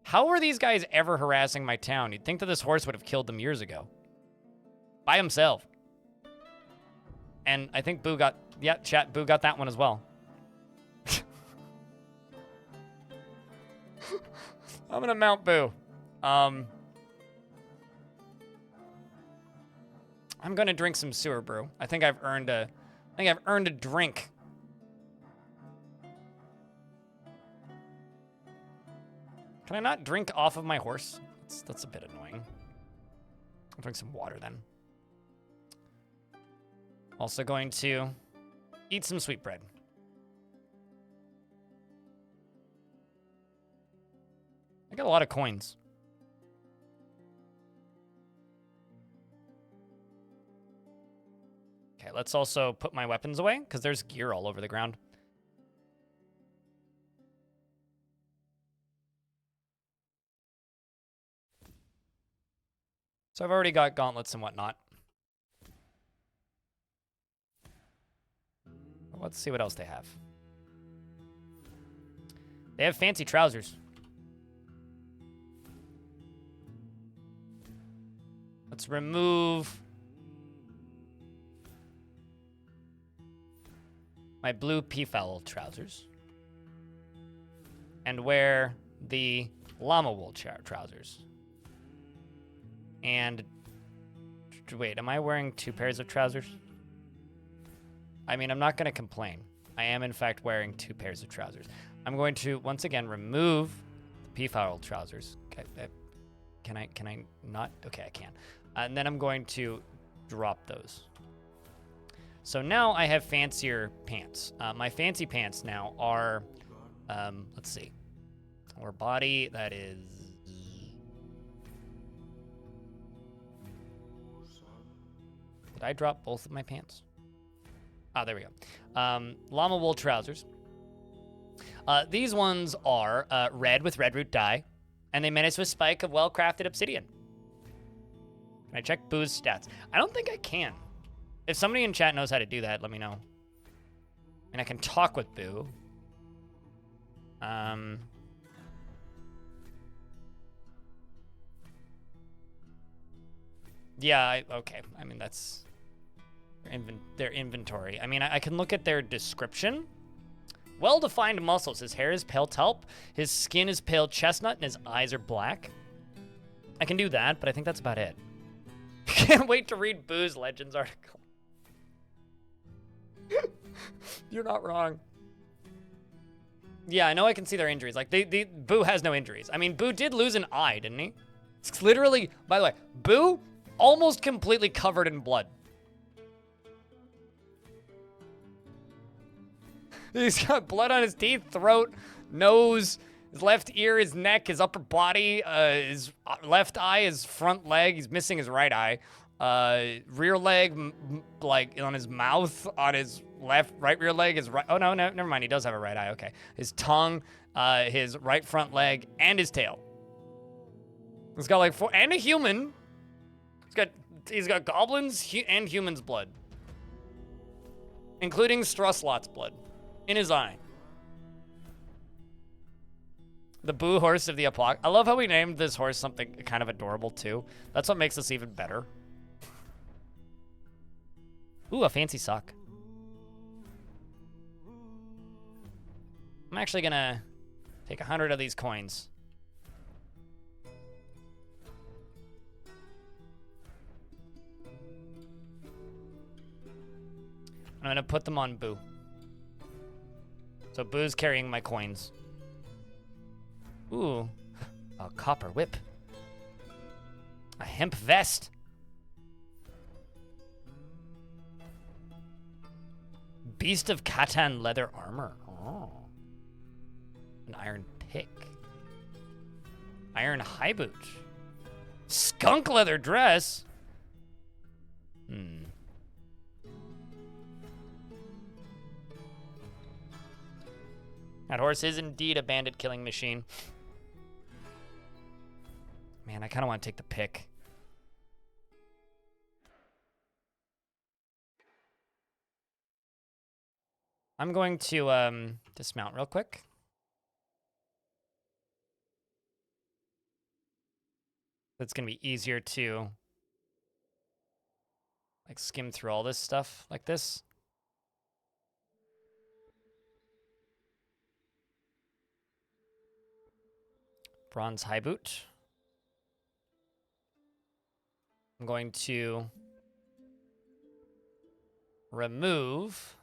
How are these guys ever harassing my town? You'd think that this horse would have killed them years ago. By himself. And I think Boo got... Yeah, chat, Boo got that one as well. I'm gonna mount Boo. I'm gonna drink some sewer brew. I think I've earned a drink. Can I not drink off of my horse? That's a bit annoying. I'll drink some water then. Also going to eat some sweetbread. I got a lot of coins. Okay, let's also put my weapons away, because there's gear all over the ground. So I've already got gauntlets and whatnot. Let's see what else they have. They have fancy trousers. Let's remove my blue peafowl trousers and wear the llama wool trousers. And wait, am I wearing 2 pairs of trousers? I mean, I'm not going to complain. I am, in fact, wearing 2 pairs of trousers. I'm going to, once again, remove the peafowl trousers. Okay, can I not? Okay, I can. And then I'm going to drop those. So now I have fancier pants. My fancy pants now are, let's see. Or body, that is... Did I drop both of my pants? Ah, there we go. Llama wool trousers. These ones are red with red root dye, and they menace with spike of well-crafted obsidian. Can I check Boo's stats? I don't think I can. If somebody in chat knows how to do that, let me know. And I can talk with Boo. Yeah, okay. I mean, that's their inventory. I mean, I can look at their description. Well-defined muscles. His hair is pale taupe. His skin is pale chestnut, and his eyes are black. I can do that, but I think that's about it. Can't wait to read Boo's Legends article. You're not wrong. Yeah, I know I can see their injuries. Like, Boo has no injuries. I mean, Boo did lose an eye, didn't he? It's literally, by the way, Boo almost completely covered in blood. He's got blood on his teeth, throat, nose, his left ear, his neck, his upper body, his left eye, his front leg. He's missing his right eye. Rear leg, like on his mouth, on his right rear leg, his right. Oh no, never mind. He does have a right eye. Okay, his tongue, his right front leg, and his tail. He's got like 4, and a human. He's got goblins and humans' blood, including Strusslot's blood in his eye. The Boo horse of the apocalypse. I love how we named this horse something kind of adorable too. That's what makes this even better. Ooh, a fancy sock. I'm actually gonna take 100 of these coins. I'm gonna put them on Boo. So Boo's carrying my coins. Ooh, a copper whip. A hemp vest. Beast of Catan leather armor. Oh. An iron pick. Iron high boot. Skunk leather dress. That horse is indeed a bandit killing machine. Man, I kind of want to take the pick. I'm going to dismount real quick. It's going to be easier to like skim through all this stuff like this. Bronze high boot. I'm going to remove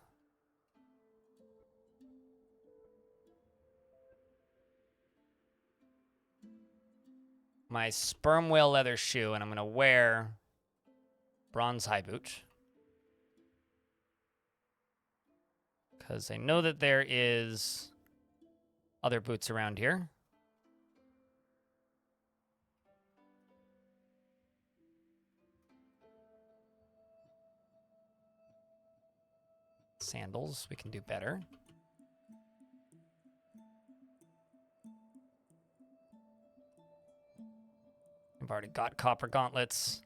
my sperm whale leather shoe, and I'm going to wear bronze high boot. Because I know that there is other boots around here. Sandals, we can do better. I've already got copper gauntlets.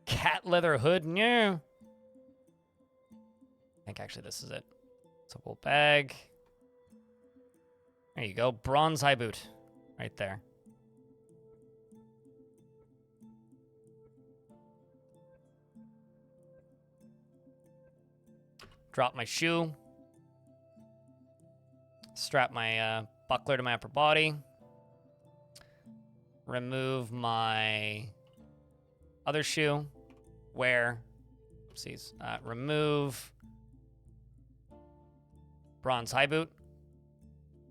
Cat leather hood, no. I think actually this is it. It's a wool bag. There you go, bronze high boot, right there. Drop my shoe. Strap my buckler to my upper body. Remove my other shoe. Wear. Oopsies. Remove bronze high boot.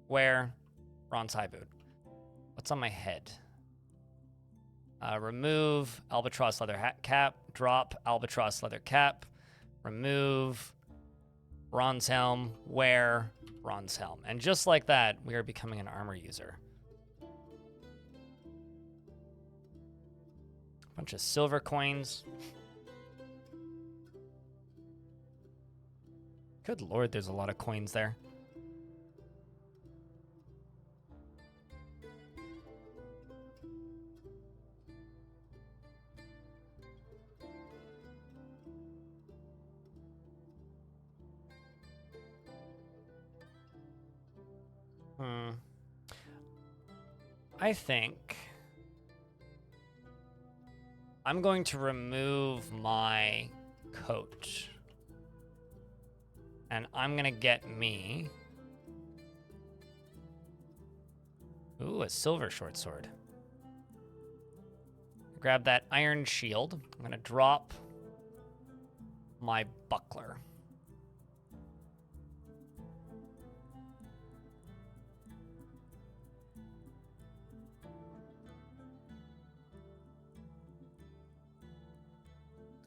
Wear bronze high boot. What's on my head? Remove albatross leather hat cap. Drop albatross leather cap. Remove bronze helm. Wear bronze helm. And just like that, we are becoming an armor user. Bunch of silver coins. Good lord, there's a lot of coins there. I think I'm going to remove my coat. And I'm going to get me... Ooh, a silver short sword. Grab that iron shield. I'm going to drop my buckler.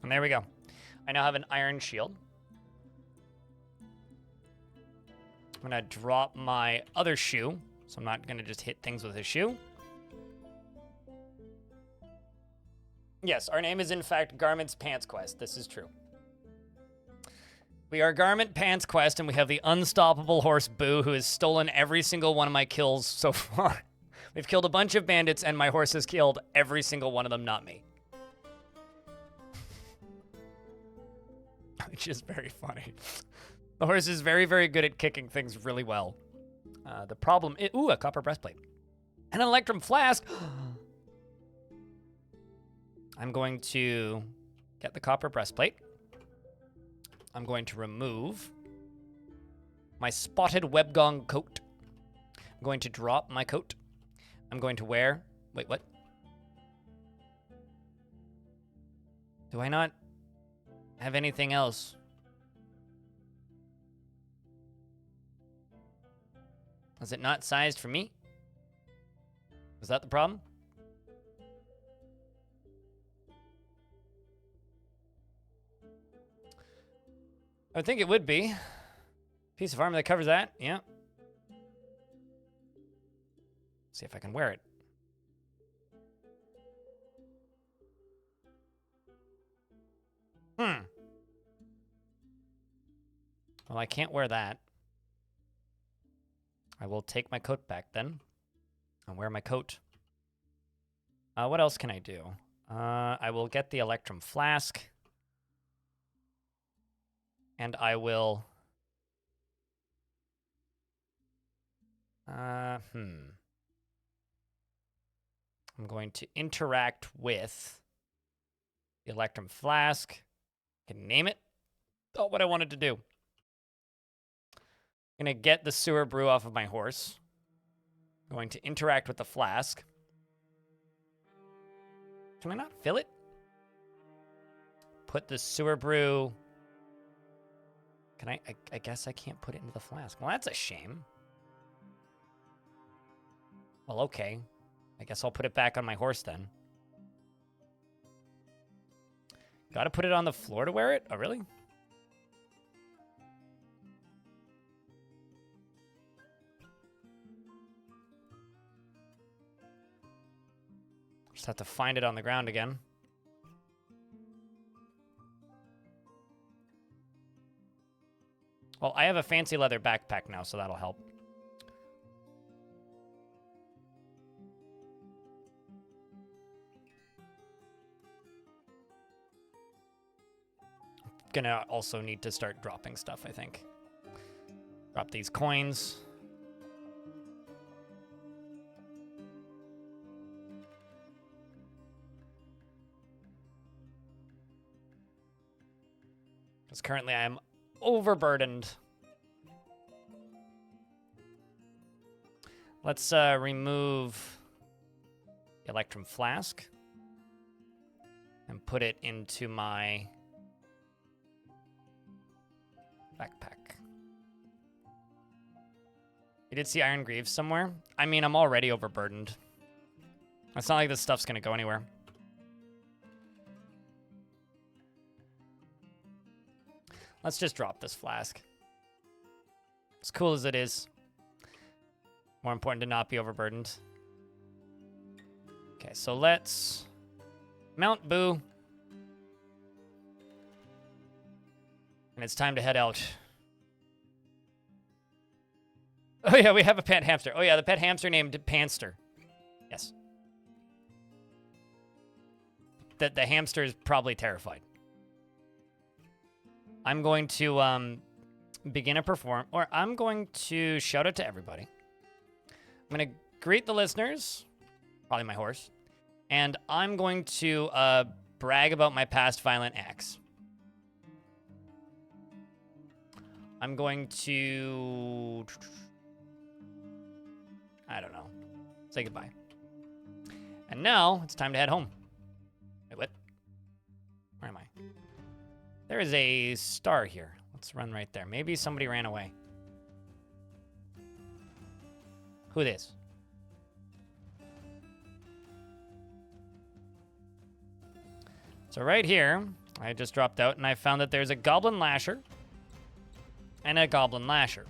And there we go. I now have an iron shield. I'm going to drop my other shoe. So I'm not going to just hit things with a shoe. Yes, our name is in fact Garment's Pantsquest. This is true. We are Garment Pantsquest, and we have the unstoppable horse Boo, who has stolen every single one of my kills so far. We've killed a bunch of bandits, and my horse has killed every single one of them, not me. Which is very funny. The horse is very, very good at kicking things really well. The problem is... Ooh, a copper breastplate. And an electrum flask! I'm going to get the copper breastplate. I'm going to remove my spotted webgong coat. I'm going to drop my coat. I'm going to wear... Wait, what? Do I not have anything else? Is it not sized for me? Is that the problem? I think it would be. Piece of armor that covers that, yeah. See if I can wear it. Well, I can't wear that. I will take my coat back then. I'll wear my coat. What else can I do? I will get the electrum flask. And I will... I'm going to interact with the electrum flask. I can name it. Oh, what I wanted to do. I'm going to get the sewer brew off of my horse. I'm going to interact with the flask. Can I not fill it? Put the sewer brew... Can I guess I can't put it into the flask. Well, that's a shame. Well, okay. I guess I'll put it back on my horse then. Gotta put it on the floor to wear it? Oh, really? Just have to find it on the ground again. Well, I have a fancy leather backpack now, so that'll help. Gonna also need to start dropping stuff, I think. Drop these coins. Because currently I am overburdened. Let's remove the electrum flask and put it into my backpack. You did see Iron Greaves somewhere? I mean, I'm already overburdened. It's not like this stuff's gonna go anywhere. Let's just drop this flask. As cool as it is, more important to not be overburdened. Okay, so let's mount Boo. And it's time to head out. Oh yeah, we have a pet hamster. Oh yeah, the pet hamster named Panster. Yes. The hamster is probably terrified. I'm going to begin a I'm going to shout out to everybody. I'm going to greet the listeners, probably my horse, and I'm going to brag about my past violent acts. I'm going to... I don't know. Say goodbye. And now, it's time to head home. Wait, what? Where am I? There is a star here. Let's run right there. Maybe somebody ran away. Who this? So right here, I just dropped out, and I found that there's a Goblin Lasher and a Goblin Lasher.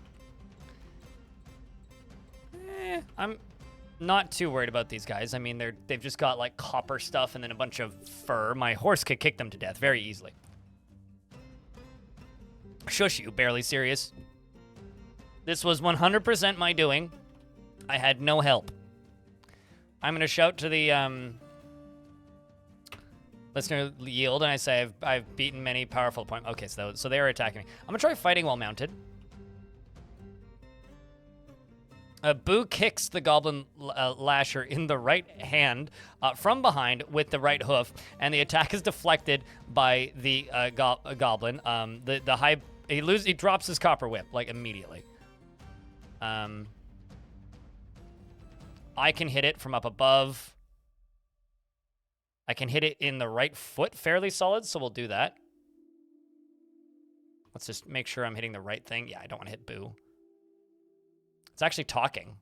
I'm not too worried about these guys. I mean, they've just got, like, copper stuff and then a bunch of fur. My horse could kick them to death very easily. Shush you, barely serious. This was 100% my doing. I had no help. I'm going to shout to the listener yield, and I say I've beaten many powerful opponents. Okay, so they are attacking me. I'm going to try fighting while mounted. Boo kicks the Goblin Lasher in the right hand from behind with the right hoof, and the attack is deflected by the Goblin. He drops his copper whip like immediately. I can hit it from up above. I can hit it in the right foot fairly solid, so we'll do that. Let's just make sure I'm hitting the right thing. Yeah, I don't want to hit Boo. It's actually talking.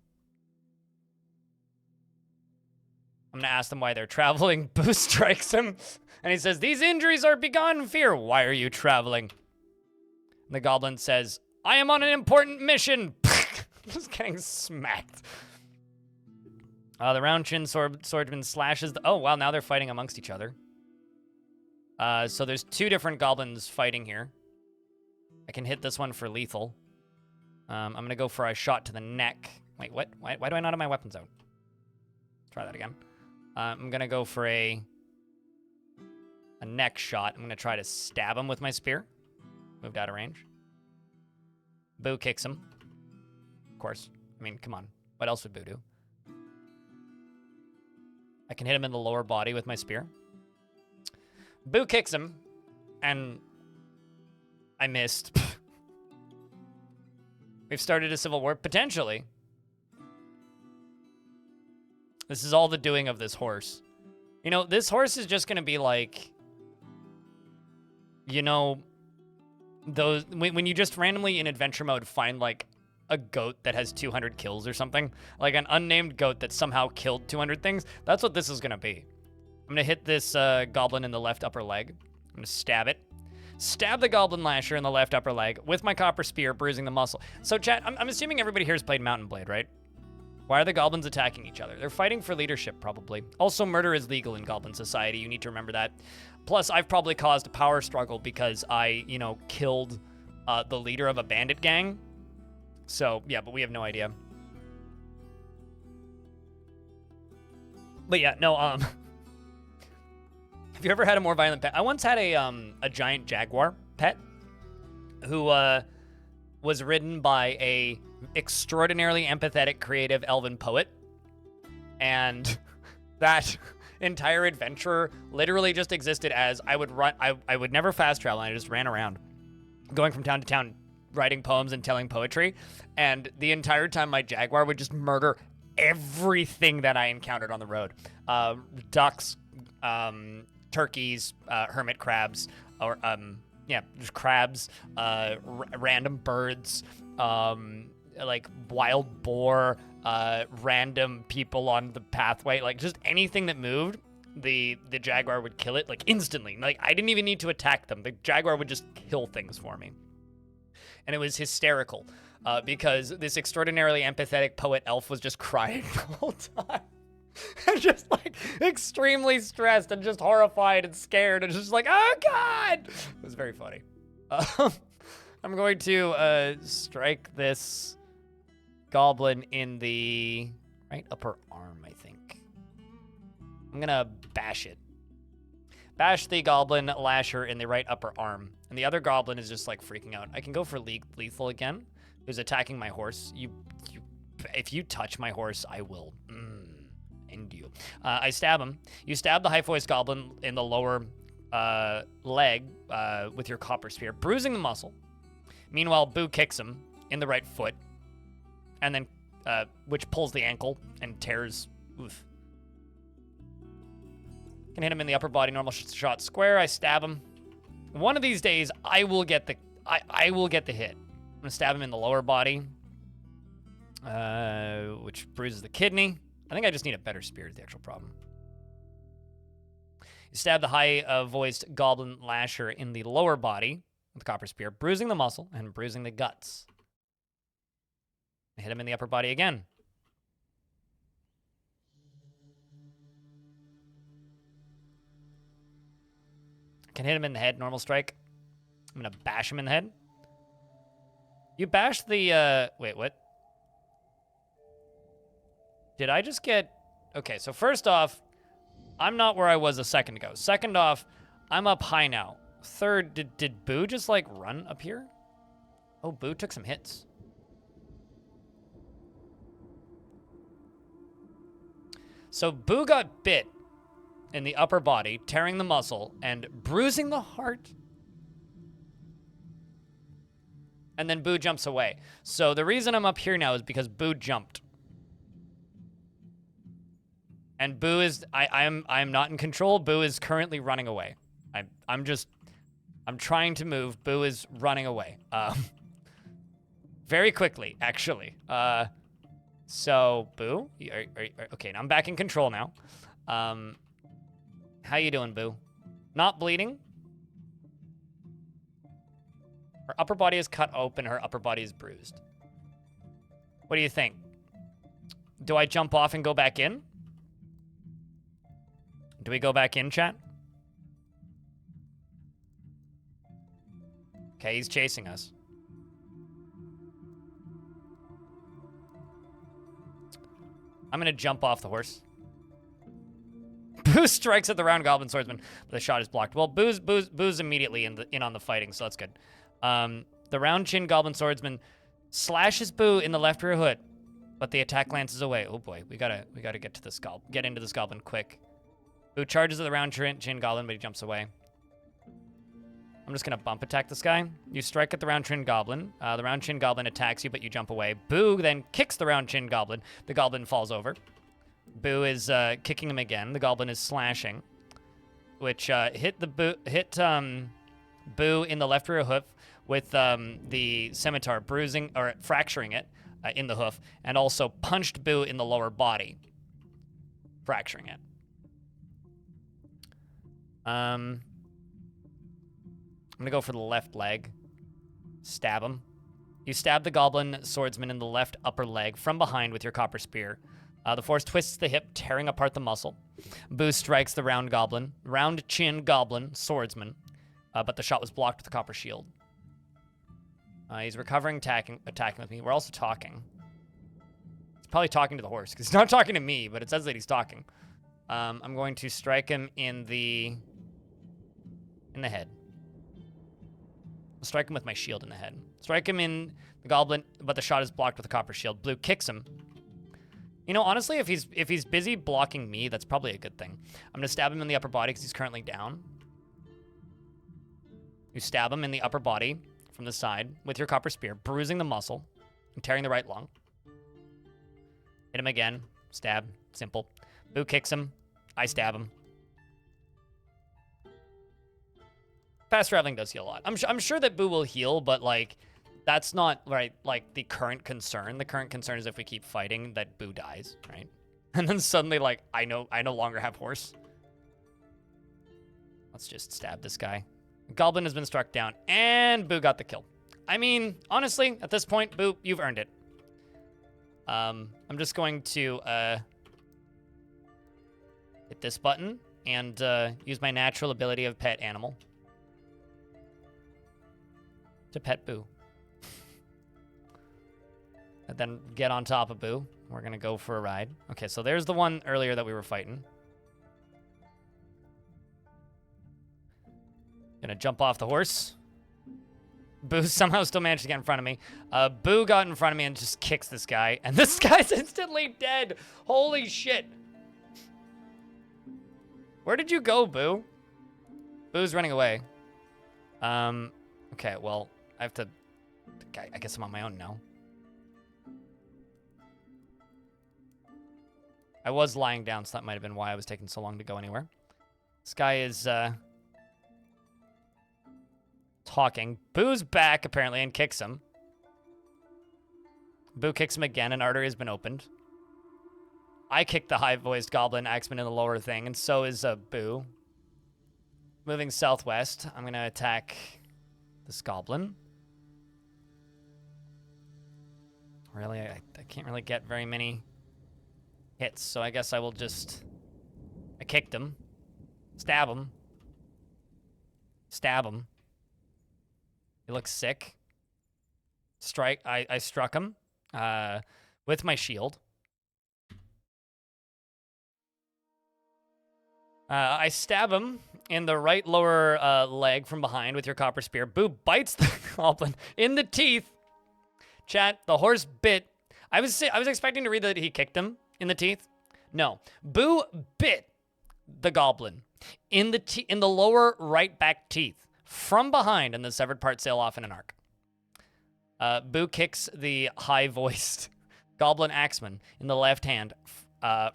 I'm going to ask them why they're traveling. Boo strikes him, and he says, "These injuries are beyond fear. Why are you traveling?" And the Goblin says, "I am on an important mission." Just getting smacked. The round chin swordsman slashes the... Oh, wow, now they're fighting amongst each other. So there's two different goblins fighting here. I can hit this one for lethal. I'm going to go for a shot to the neck. Wait, what? Why do I not have my weapons out? Let's try that again. I'm going to go for a neck shot. I'm going to try to stab him with my spear. Moved out of range. Boo kicks him. Of course. I mean, come on. What else would Boo do? I can hit him in the lower body with my spear. Boo kicks him, and I missed. We've started a civil war, potentially. This is all the doing of this horse. You know, this horse is just going to be like, you know, those when you just randomly in adventure mode find like a goat that has 200 kills or something, like an unnamed goat that somehow killed 200 things. That's what this is going to be. I'm going to hit this goblin in the left upper leg. I'm going to stab it. Stab the Goblin Lasher in the left upper leg with my copper spear, bruising the muscle. So, chat, I'm assuming everybody here has played Mount & Blade, right? Why are the goblins attacking each other? They're fighting for leadership, probably. Also, murder is legal in Goblin Society. You need to remember that. Plus, I've probably caused a power struggle because I, you know, killed the leader of a bandit gang. So, yeah, but we have no idea. But yeah, no, have you ever had a more violent pet? I once had a giant jaguar pet who was ridden by a extraordinarily empathetic, creative elven poet. And that entire adventure literally just existed as I would run. I would never fast travel. I just ran around, going from town to town, writing poems and telling poetry. And the entire time my jaguar would just murder everything that I encountered on the road. Ducks, turkeys, hermit crabs, or yeah, just crabs, random birds, like wild boar, random people on the pathway, like just anything that moved, the jaguar would kill it like instantly. Like I didn't even need to attack them. The jaguar would just kill things for me. And it was hysterical because this extraordinarily empathetic poet elf was just crying the whole time. And just like extremely stressed and just horrified and scared and just like, oh God! It was very funny. I'm going to strike this goblin in the right upper arm, I think. I'm gonna bash it. Bash the Goblin Lasher in the right upper arm. And the other goblin is just like freaking out. I can go for lethal again. Who's attacking my horse. If you touch my horse, I will end you. I stab him. You stab the high-voiced goblin in the lower leg with your copper spear, bruising the muscle. Meanwhile, Boo kicks him in the right foot, and then which pulls the ankle and tears. Oof. Can hit him in the upper body, normal shot square. I stab him. One of these days, I will get the hit. I'm gonna stab him in the lower body, which bruises the kidney. I think I just need a better spear is the actual problem. You stab the high-voiced goblin lasher in the lower body with the copper spear, bruising the muscle and bruising the guts. Hit him in the upper body again. Can hit him in the head, normal strike. I'm gonna bash him in the head. You bashed the, wait, what? Did I just get... Okay, so first off, I'm not where I was a second ago. Second off, I'm up high now. Third, did Boo just, like, run up here? Oh, Boo took some hits. So Boo got bit in the upper body, tearing the muscle and bruising the heart. And then Boo jumps away. So the reason I'm up here now is because Boo jumped. And Boo is, I'm not in control. Boo is currently running away. I'm trying to move. Boo is running away. Very quickly, actually. So, Boo, okay, now I'm back in control now. How you doing, Boo? Not bleeding? Her upper body is cut open. Her upper body is bruised. What do you think? Do I jump off and go back in? Do we go back in, chat? Okay, he's chasing us. I'm gonna jump off the horse. Boo strikes at the round goblin swordsman, but the shot is blocked. Well, Boo's immediately in on the fighting, so that's good. The round chin goblin swordsman slashes Boo in the left rear hood, but the attack lances away. Oh boy, we gotta get to this get into this goblin quick. Boo charges at the round chin goblin, but he jumps away. I'm just gonna bump attack this guy. You strike at the round chin goblin. The round chin goblin attacks you, but you jump away. Boo then kicks the round chin goblin. The goblin falls over. Boo is kicking him again. The goblin is slashing, which hit Boo in the left rear hoof with the scimitar, bruising or fracturing it in the hoof, and also punched Boo in the lower body, fracturing it. I'm gonna go for the left leg. Stab him. You stab the goblin swordsman in the left upper leg from behind with your copper spear. The force twists the hip, tearing apart the muscle. Boo strikes the round chin goblin swordsman, but the shot was blocked with the copper shield. He's recovering, attacking with me. We're also talking. He's probably talking to the horse, because he's not talking to me, but it says that he's talking. I'm going to strike him in the head. I'll strike him with my shield in the head. Strike him in the goblin, but the shot is blocked with a copper shield. Blue kicks him. You know, honestly, if he's busy blocking me, that's probably a good thing. I'm gonna stab him in the upper body because he's currently down. You stab him in the upper body from the side with your copper spear, bruising the muscle and tearing the right lung. Hit him again. Stab. Simple. Boo kicks him. I stab him. Fast traveling does heal a lot. I'm sure that Boo will heal, but like, that's not right. Like the current concern. The current concern is if we keep fighting, that Boo dies, right? And then suddenly, like, I no longer have horse. Let's just stab this guy. Goblin has been struck down, and Boo got the kill. I mean, honestly, at this point, Boo, you've earned it. I'm just going to hit this button and use my natural ability of pet animal to pet Boo. And then get on top of Boo. We're gonna go for a ride. Okay, so there's the one earlier that we were fighting. Gonna jump off the horse. Boo somehow still managed to get in front of me. Boo got in front of me and just kicks this guy. And this guy's instantly dead. Holy shit. Where did you go, Boo? Boo's running away. Okay, well, I have to... I guess I'm on my own now. I was lying down, so that might have been why I was taking so long to go anywhere. This guy is, talking. Boo's back, apparently, and kicks him. Boo kicks him again, an artery has been opened. I kicked the high-voiced goblin axeman in the lower thing, and so is, Boo. moving southwest. I'm gonna attack this goblin. Really, I can't really get very many hits, so I guess I will just... I kicked him. Stab him. Stab him. He looks sick. Strike. I struck him with my shield. I stab him in the right lower leg from behind with your copper spear. Boo bites the goblin in the teeth. Chat, the horse bit. I was expecting to read that he kicked him in the teeth. No. Boo bit the goblin in the lower right back teeth from behind, and the severed parts sail off in an arc. Boo kicks the high-voiced goblin axeman in the left hand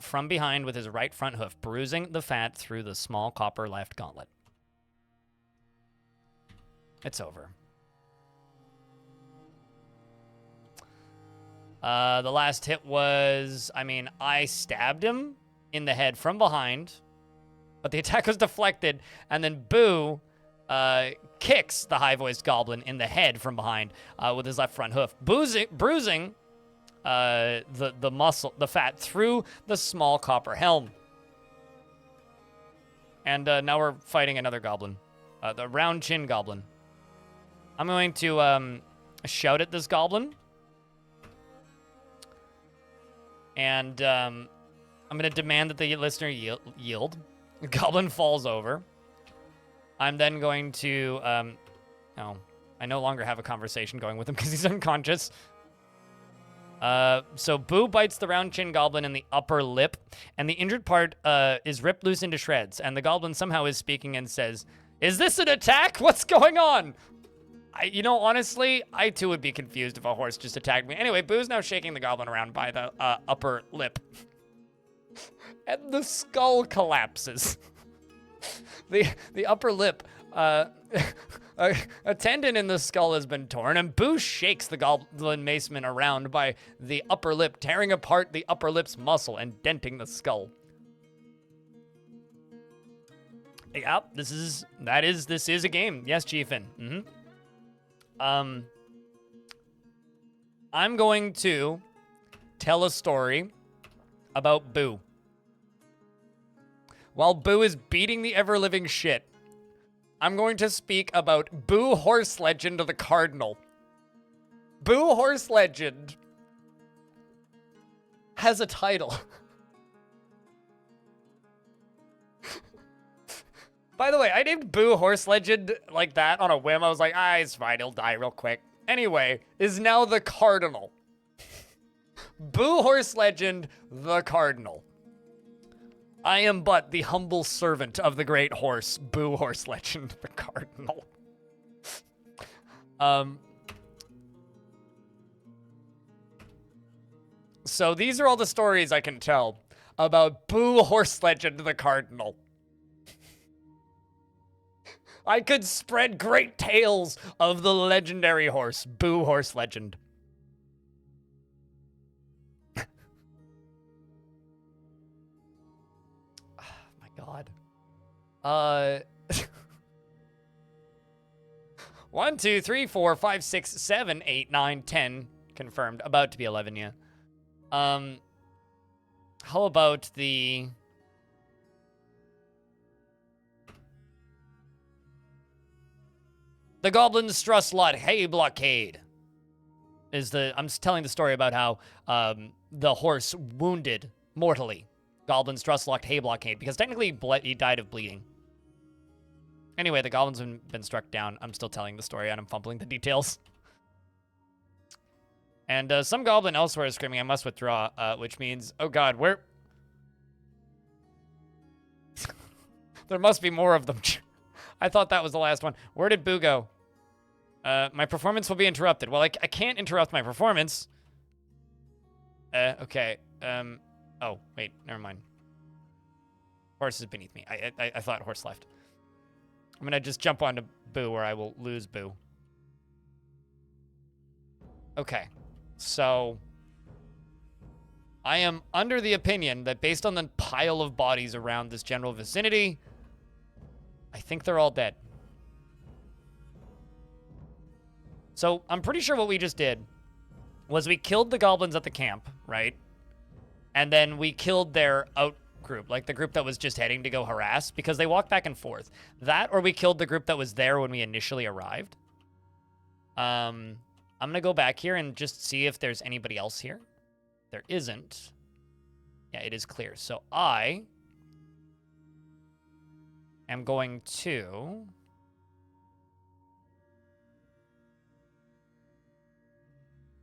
from behind with his right front hoof, bruising the fat through the small copper left gauntlet. It's over. The last hit was, I stabbed him in the head from behind, but the attack was deflected, and then Boo kicks the high-voiced goblin in the head from behind with his left front hoof, bruising the muscle, the fat, through the small copper helm. And now we're fighting another goblin, the round chin goblin. I'm going to shout at this goblin. And I'm going to demand that the listener yield. The goblin falls over. I'm then going to... oh, I no longer have a conversation going with him because he's unconscious. So Boo bites the round chin goblin in the upper lip, and the injured part is ripped loose into shreds, and the goblin somehow is speaking and says, "Is this an attack? What's going on?" Honestly, I too would be confused if a horse just attacked me. Anyway, Boo's now shaking the goblin around by the upper lip. And the skull collapses. The upper lip, a tendon in the skull has been torn, and Boo shakes the goblin maceman around by the upper lip, tearing apart the upper lip's muscle and denting the skull. Yep, this is a game. Yes, Chiefin. Mm-hmm. I'm going to tell a story about Boo. While Boo is beating the ever-living shit, I'm going to speak about Boo Horse Legend of the Cardinal. Boo Horse Legend has a title. By the way, I named Boo Horse Legend like that on a whim. I was like, it's fine, he'll die real quick. Anyway, is now the Cardinal. Boo Horse Legend, the Cardinal. I am but the humble servant of the great horse, Boo Horse Legend, the Cardinal. So these are all the stories I can tell about Boo Horse Legend, the Cardinal. I could spread great tales of the legendary horse, Boo Horse Legend. My God. 1, 2, 3, 4, 5, 6, 7, 8, 9, 10 confirmed. About to be 11, yeah. How about the... The Goblin Strusslot Hay Blockade I'm telling the story about how the horse wounded mortally Goblin Strusslot Hay Blockade, because technically he died of bleeding. Anyway, the goblin's been struck down. I'm still telling the story, and I'm fumbling the details. And some goblin elsewhere is screaming, "I must withdraw," which means, oh God, where... There must be more of them. I thought that was the last one. Where did Boo go? My performance will be interrupted. Well, I can't interrupt my performance. Okay. Oh, wait, never mind. Horse is beneath me. I thought horse left. I'm gonna just jump onto Boo, or I will lose Boo. Okay. So... I am under the opinion that based on the pile of bodies around this general vicinity, I think they're all dead. So I'm pretty sure what we just did was we killed the goblins at the camp, right? And then we killed their out group, like the group that was just heading to go harass, because they walked back and forth. That, or we killed the group that was there when we initially arrived. I'm gonna go back here and just see if there's anybody else here. There isn't. Yeah, it is clear. So I am going to...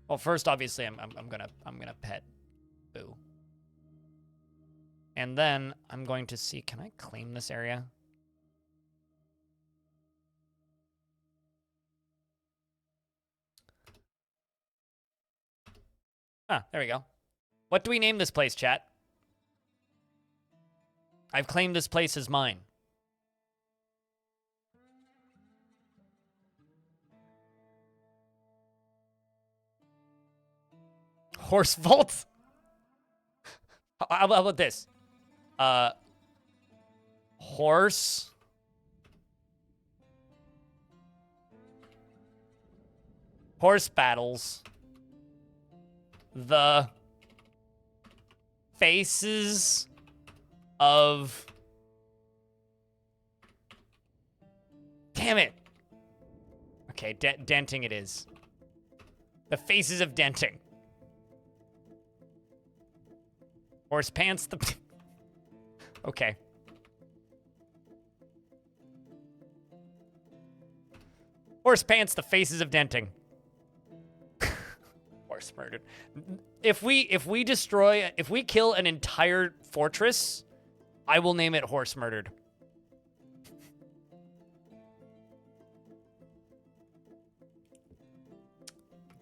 Well, first, obviously, I'm gonna pet Boo. And then I'm going to see, can I claim this area? Ah, there we go. What do we name this place, chat? I've claimed this place as mine. Horse Vault? How about this? Horse battles. The faces of... Damn it. Okay, denting it is. The faces of denting. Horse pants the... Okay. Horse pants the faces of denting. Horse murdered. If we kill an entire fortress, I will name it horse murdered.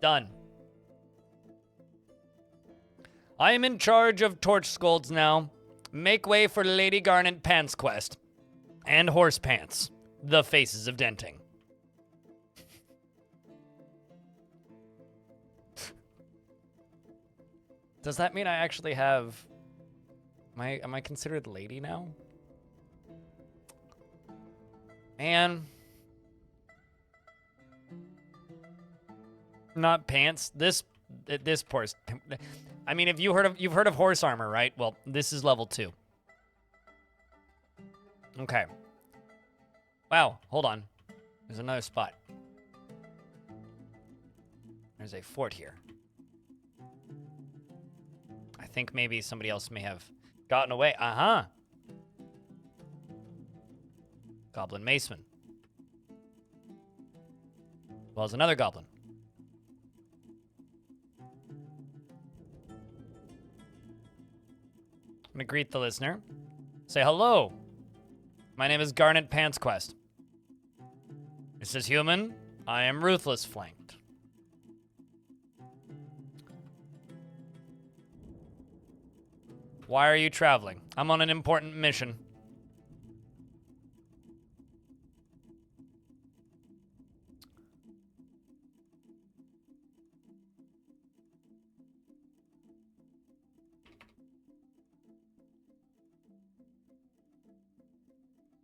Done. I am in charge of torch scolds now. Make way for Lady Garnet Pantsquest. And horse pants. The faces of denting. Does that mean I actually have... Am I considered lady now? Man. Not pants. This poor... I mean, if you've heard of horse armor, right? Well, this is level 2. Okay. Wow, hold on. There's another spot. There's a fort here. I think maybe somebody else may have gotten away. Uh-huh. Goblin Maceman. Well, there's another goblin. I'm gonna greet the listener. Say hello. My name is Garnet Pantsquest. This is human. I am ruthless flanked. Why are you traveling? I'm on an important mission.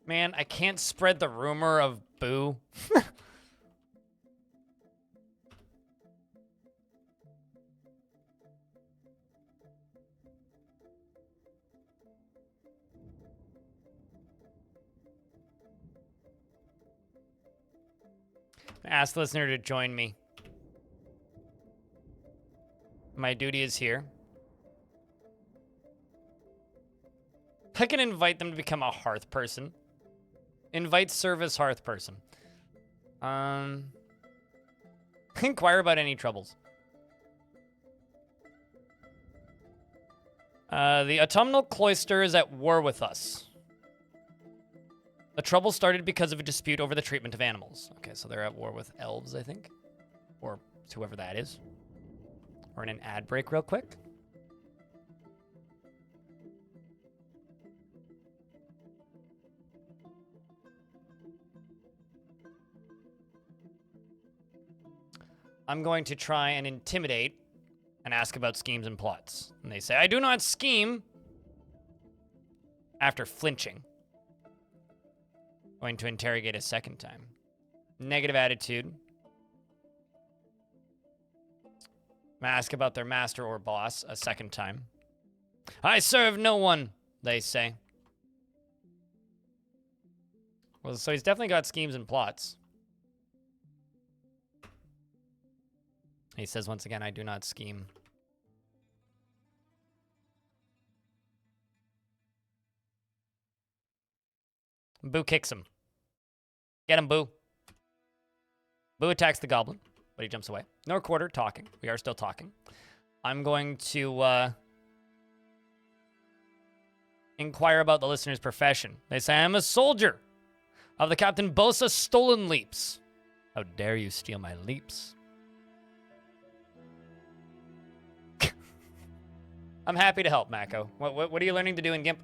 Man, I can't spread the rumor of Boo. Ask the listener to join me. My duty is here. I can invite them to become a hearth person. Invite service hearth person. Inquire about any troubles. The autumnal cloister is at war with us. The trouble started because of a dispute over the treatment of animals. Okay, so they're at war with elves, I think. Or whoever that is. We're in an ad break real quick. I'm going to try and intimidate and ask about schemes and plots. And they say, I do not scheme. After flinching. Going to interrogate a second time. Negative attitude. Ask about their master or boss a second time. I serve no one, they say. Well, so he's definitely got schemes and plots. He says once again, I do not scheme. Boo kicks him. Get him, Boo. Boo attacks the goblin, but he jumps away. No quarter, talking. We are still talking. I'm going to inquire about the listener's profession. They say, I'm a soldier of the Captain Bosa Stolen Leaps. How dare you steal my leaps? I'm happy to help, Mako. What are you learning to do in GIMP?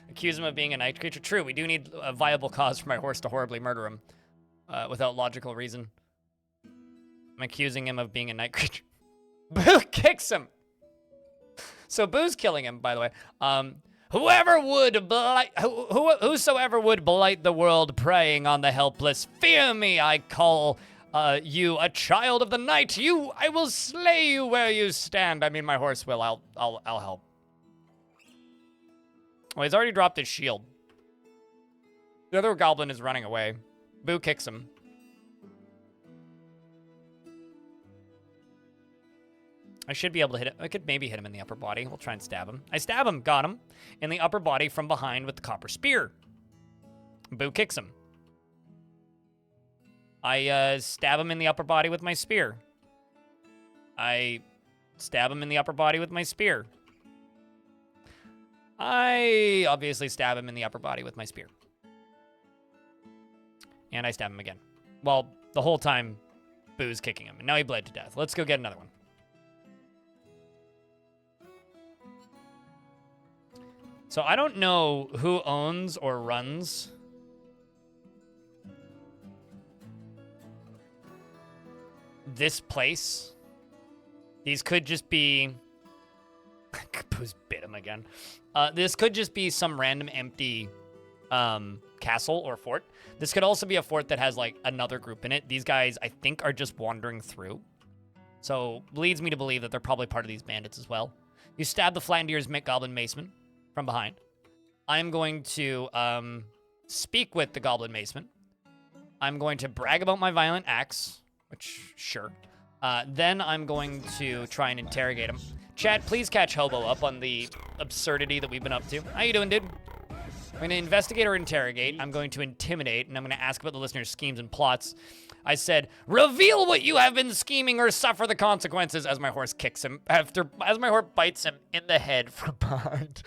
Accuse him of being a night creature. True, we do need a viable cause for my horse to horribly murder him without logical reason. I'm accusing him of being a night creature. Boo kicks him. So Boo's killing him, by the way. Whosoever would blight the world, preying on the helpless, fear me, I call you a child of the night. I will slay you where you stand. I mean, my horse will. I'll help. Well, he's already dropped his shield. The other goblin is running away. Boo kicks him. I should be able to hit it. I could maybe hit him in the upper body. We'll try and stab him. I stab him. Got him. In the upper body from behind with the copper spear. Boo kicks him. I stab him in the upper body with my spear. I stab him in the upper body with my spear. I obviously stab him in the upper body with my spear. And I stab him again. Well, the whole time, Boo's kicking him. And now he bled to death. Let's go get another one. So I don't know who owns or runs this place. These could just be... Boo's bit him again. This could just be some random empty castle or fort. This could also be a fort that has, like, another group in it. These guys, I think, are just wandering through. So, leads me to believe that they're probably part of these bandits as well. You stab the Flanders Goblin Maceman from behind. I'm going to speak with the Goblin Maceman. I'm going to brag about my violent acts, which, sure. Then I'm going to try and interrogate him. Chat, please catch Hobo up on the absurdity that we've been up to. How you doing, dude? I'm going to investigate or interrogate. I'm going to intimidate, and I'm going to ask about the listener's schemes and plots. I said, reveal what you have been scheming or suffer the consequences, as my horse kicks him, as my horse bites him in the head from behind.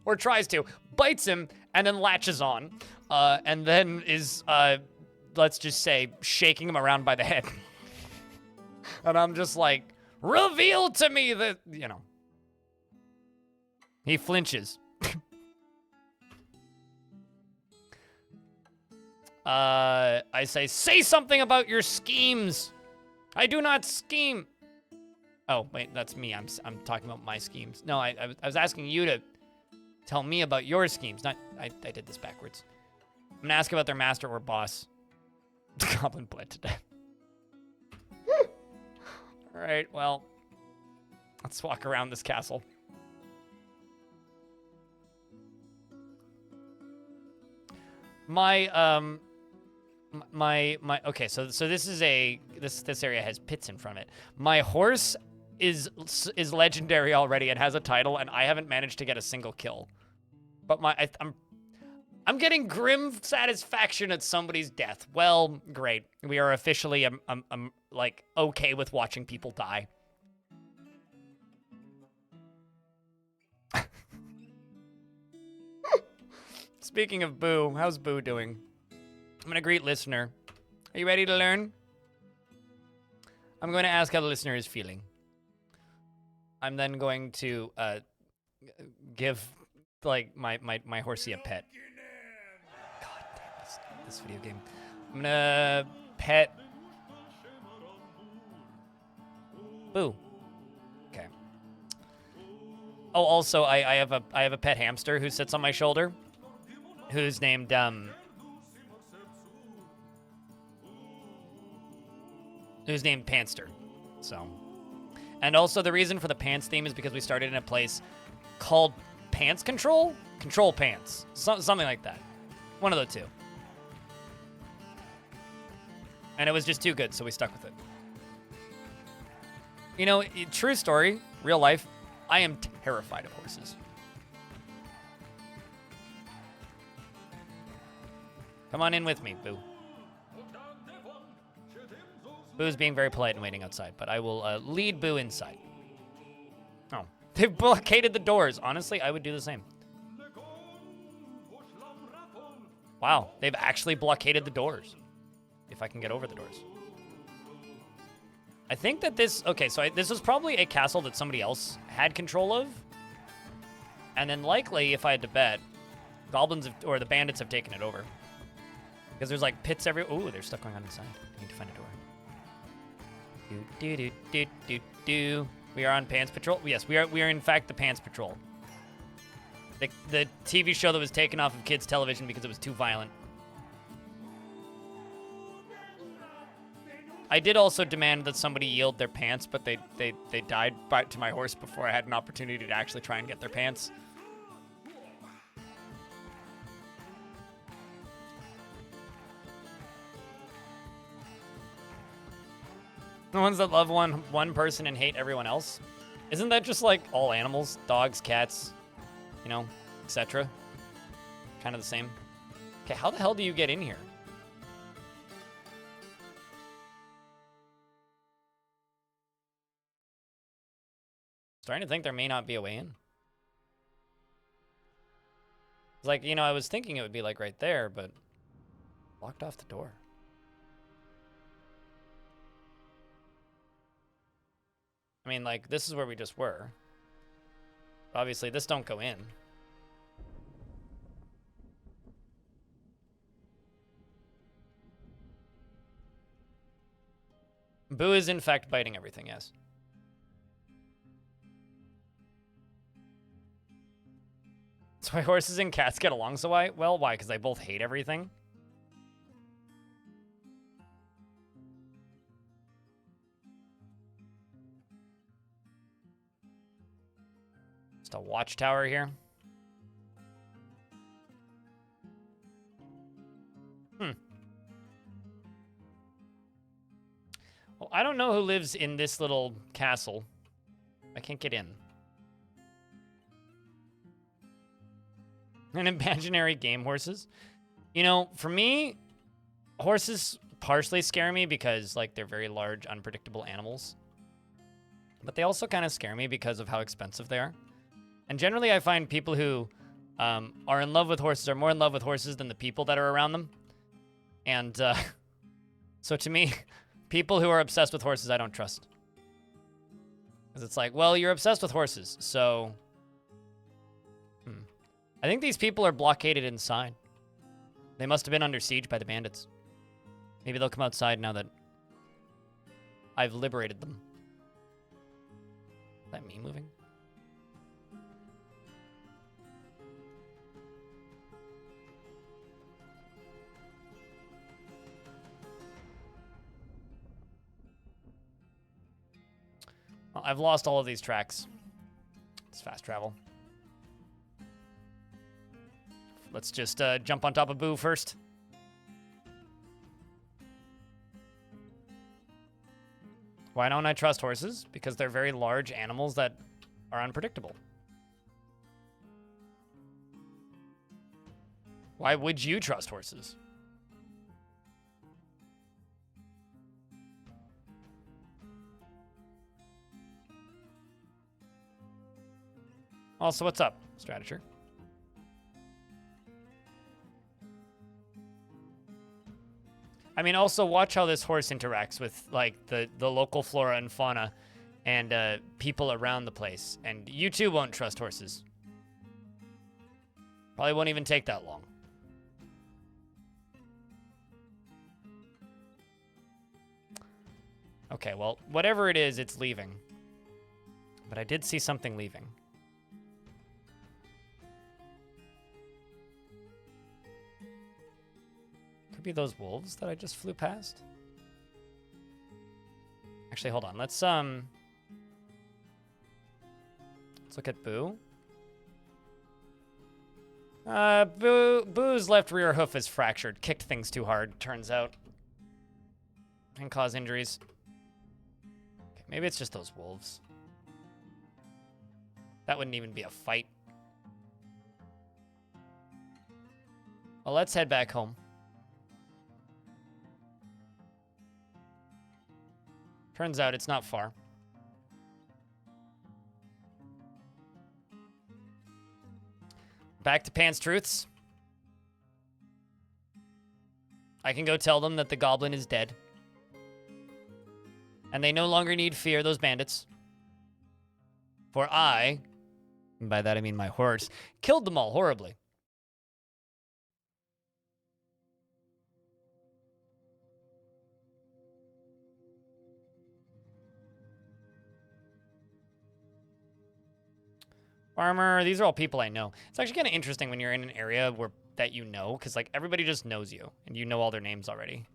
Or tries to. Bites him, and then latches on. And then is, let's just say, shaking him around by the head. And I'm just like, reveal to me that, you know. He flinches. I say something about your schemes. I do not scheme. Oh, wait, that's me. I'm talking about my schemes. No, I was asking you to tell me about your schemes. Not, I did this backwards. I'm gonna ask about their master or boss. The goblin bled to death. All right, well, let's walk around this castle. Okay, so this is this area has pits in front of it. My horse is legendary already and has a title, and I haven't managed to get a single kill. But I'm getting grim satisfaction at somebody's death. Well, great. We are officially like okay with watching people die. Speaking of Boo, how's Boo doing? I'm gonna greet listener. Are you ready to learn? I'm going to ask how the listener is feeling. I'm then going to give like my horsey a pet. God damn this video game. I'm gonna pet Boo. Okay. Oh, also I have a pet hamster who sits on my shoulder, who's named who's named Pantster. So, and also the reason for the pants theme is because we started in a place called Pants Control? Control Pants. Something like that. One of the two. And it was just too good, so we stuck with it. You know, true story, real life, I am terrified of horses. Come on in with me, Boo. Boo's being very polite and waiting outside, but I will lead Boo inside. Oh, they've blockaded the doors. Honestly, I would do the same. Wow, they've actually blockaded the doors. If I can get over the doors. I think that this... Okay, so this was probably a castle that somebody else had control of. And then likely, if I had to bet, goblins or the bandits have taken it over. Because there's like pits everywhere. Ooh, there's stuff going on inside. I need to find a door. Do. We are on Pants Patrol. Yes, we are in fact the Pants Patrol. The TV show that was taken off of kids' television because it was too violent. I did also demand that somebody yield their pants, but they died to my horse before I had an opportunity to actually try and get their pants. The ones that love one person and hate everyone else. Isn't that just like all animals? Dogs, cats, you know, etc. Kind of the same. Okay, how the hell do you get in here? Starting to think there may not be a way in. It's like, you know, I was thinking it would be like right there, but blocked off the door. I mean, like, this is where we just were. Obviously, this don't go in. Boo is, in fact, biting everything, yes. That's why horses and cats get along so well? Why? Because they both hate everything? Just a watchtower here. Well, I don't know who lives in this little castle. I can't get in. An imaginary game horses. You know, for me, horses partially scare me because, like, they're very large, unpredictable animals. But they also kind of scare me because of how expensive they are. And generally, I find people who are in love with horses are more in love with horses than the people that are around them. And so to me, people who are obsessed with horses, I don't trust. Because it's like, well, you're obsessed with horses, so... I think these people are blockaded inside. They must have been under siege by the bandits. Maybe they'll come outside now that I've liberated them. Is that me moving? Well, I've lost all of these tracks. It's fast travel. Let's just jump on top of Boo first. Why don't I trust horses? Because they're very large animals that are unpredictable. Why would you trust horses? Also, what's up, Strateger? I mean, also watch how this horse interacts with, like, the local flora and fauna and people around the place. And you too won't trust horses. Probably won't even take that long. Okay, well, whatever it is, it's leaving. But I did see something leaving. Could be those wolves that I just flew past. Actually, hold on. Let's look at Boo. Boo's left rear hoof is fractured. Kicked things too hard, turns out. Can cause injuries. Okay, maybe it's just those wolves. That wouldn't even be a fight. Well, let's head back home. Turns out it's not far. Back to Pants Truths. I can go tell them that the goblin is dead. And they no longer need fear those bandits. For I, and by that I mean my horse, killed them all horribly. Farmer, these are all people I know. It's actually kind of interesting when you're in an area that you know, because like everybody just knows you, and you know all their names already.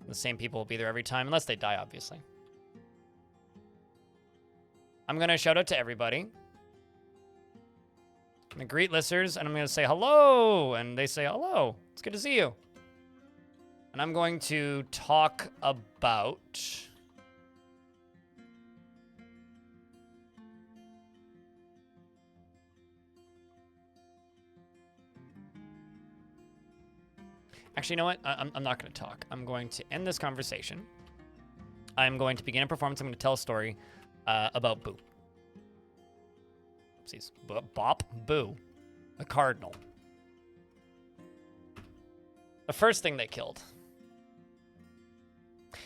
The same people will be there every time, unless they die, obviously. I'm gonna shout out to everybody. I'm gonna greet listeners, and I'm gonna say hello, and they say hello. It's good to see you. And I'm going to talk about... Actually, you know what? I'm not going to talk. I'm going to end this conversation. I'm going to begin a performance. I'm going to tell a story about Boo. Oopsies. Bop. Boo. A cardinal. The first thing they killed.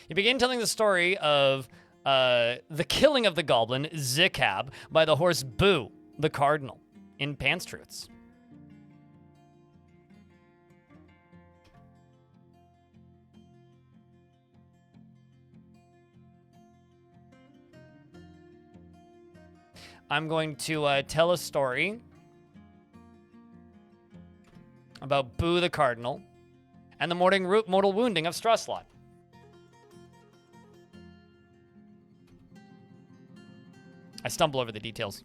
You begin telling the story of the killing of the goblin, Zikab, by the horse Boo, the cardinal, in Pants Truths. I'm going to tell a story about Boo the Cardinal and the mortal wounding of Strusslot. I stumble over the details.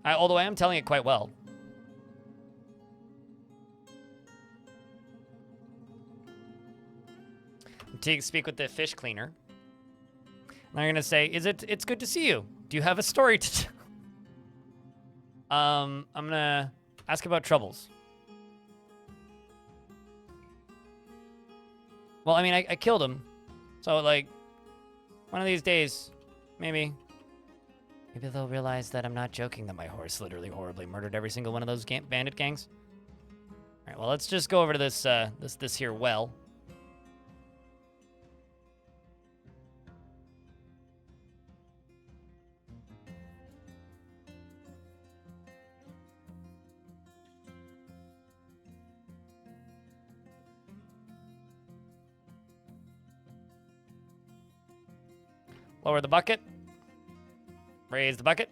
Although I am telling it quite well. To speak with the fish cleaner. And they're gonna say, it's good to see you. Do you have a story to tell? I'm gonna ask about troubles. Well, I mean, I killed him. So, like, one of these days, maybe they'll realize that I'm not joking, that my horse literally horribly murdered every single one of those bandit gangs. All right, well, let's just go over to this here well. Lower the bucket. Raise the bucket.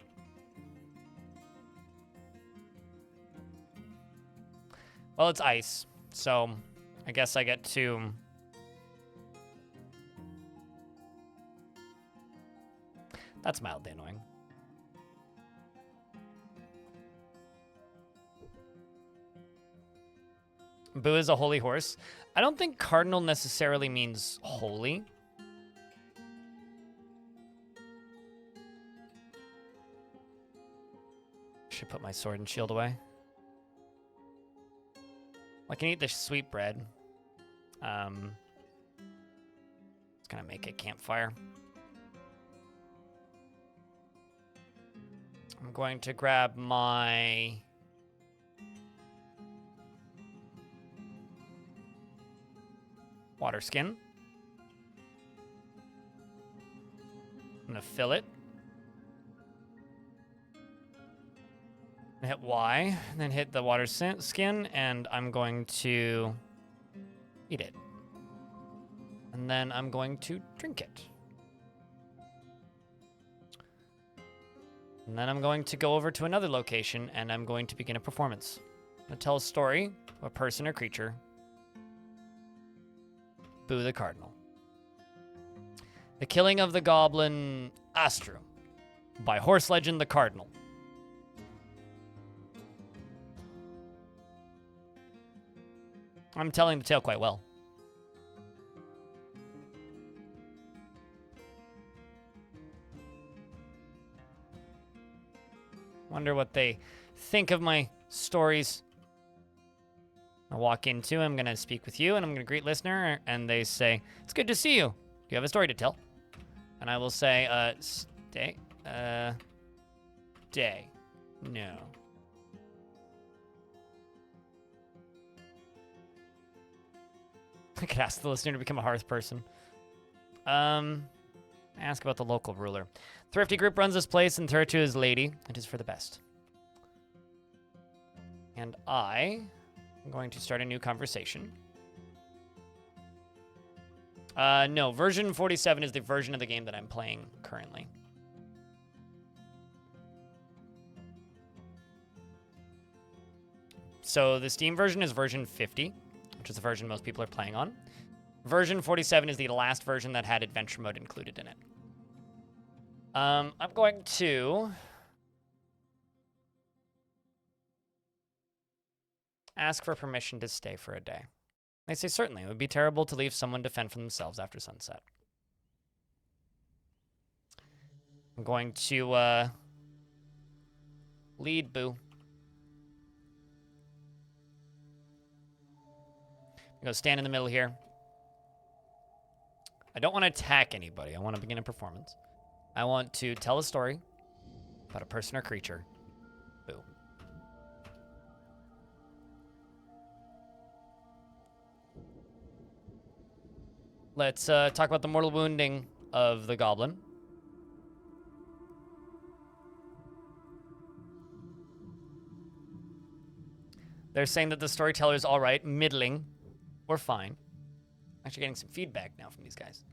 Well, it's ice, so I guess I get to... That's mildly annoying. Boo is a holy horse. I don't think cardinal necessarily means holy. Should put my sword and shield away. I can eat the sweet bread. It's gonna make a campfire. I'm going to grab my water skin. I'm gonna fill it. Hit Y, then hit the water skin, and I'm going to eat it. And then I'm going to drink it. And then I'm going to go over to another location, and I'm going to begin a performance. I'm going to tell a story of a person or creature Boo the Cardinal. The killing of the goblin Astrum by horse legend the Cardinal. I'm telling the tale quite well. Wonder what they think of my stories. I walk into, I'm going to speak with you, and I'm going to greet listener, and they say, it's good to see you. Do you have a story to tell? And I will say, day. No. I could ask the listener to become a hearth person. Ask about the local ruler. Thrifty group runs this place, and throw to his lady. It is for the best. And I am going to start a new conversation. No, version 47 is the version of the game that I'm playing currently. So the Steam version is version 50, which is the version most people are playing on. Version 47 is the last version that had adventure mode included in it. I'm going to ask for permission to stay for a day. They say, certainly, it would be terrible to leave someone to fend for themselves after sunset. I'm going to lead Boo. I'm going to stand in the middle here. I don't want to attack anybody. I want to begin a performance. I want to tell a story about a person or creature. Boo. Let's talk about the mortal wounding of the goblin. They're saying that the storyteller is all right, middling, or fine. Actually getting some feedback now from these guys.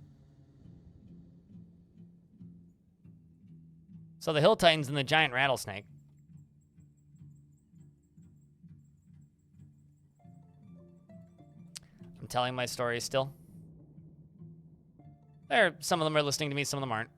So the Hill Titans and the giant rattlesnake. I'm telling my story still. Some of them are listening to me, some of them aren't.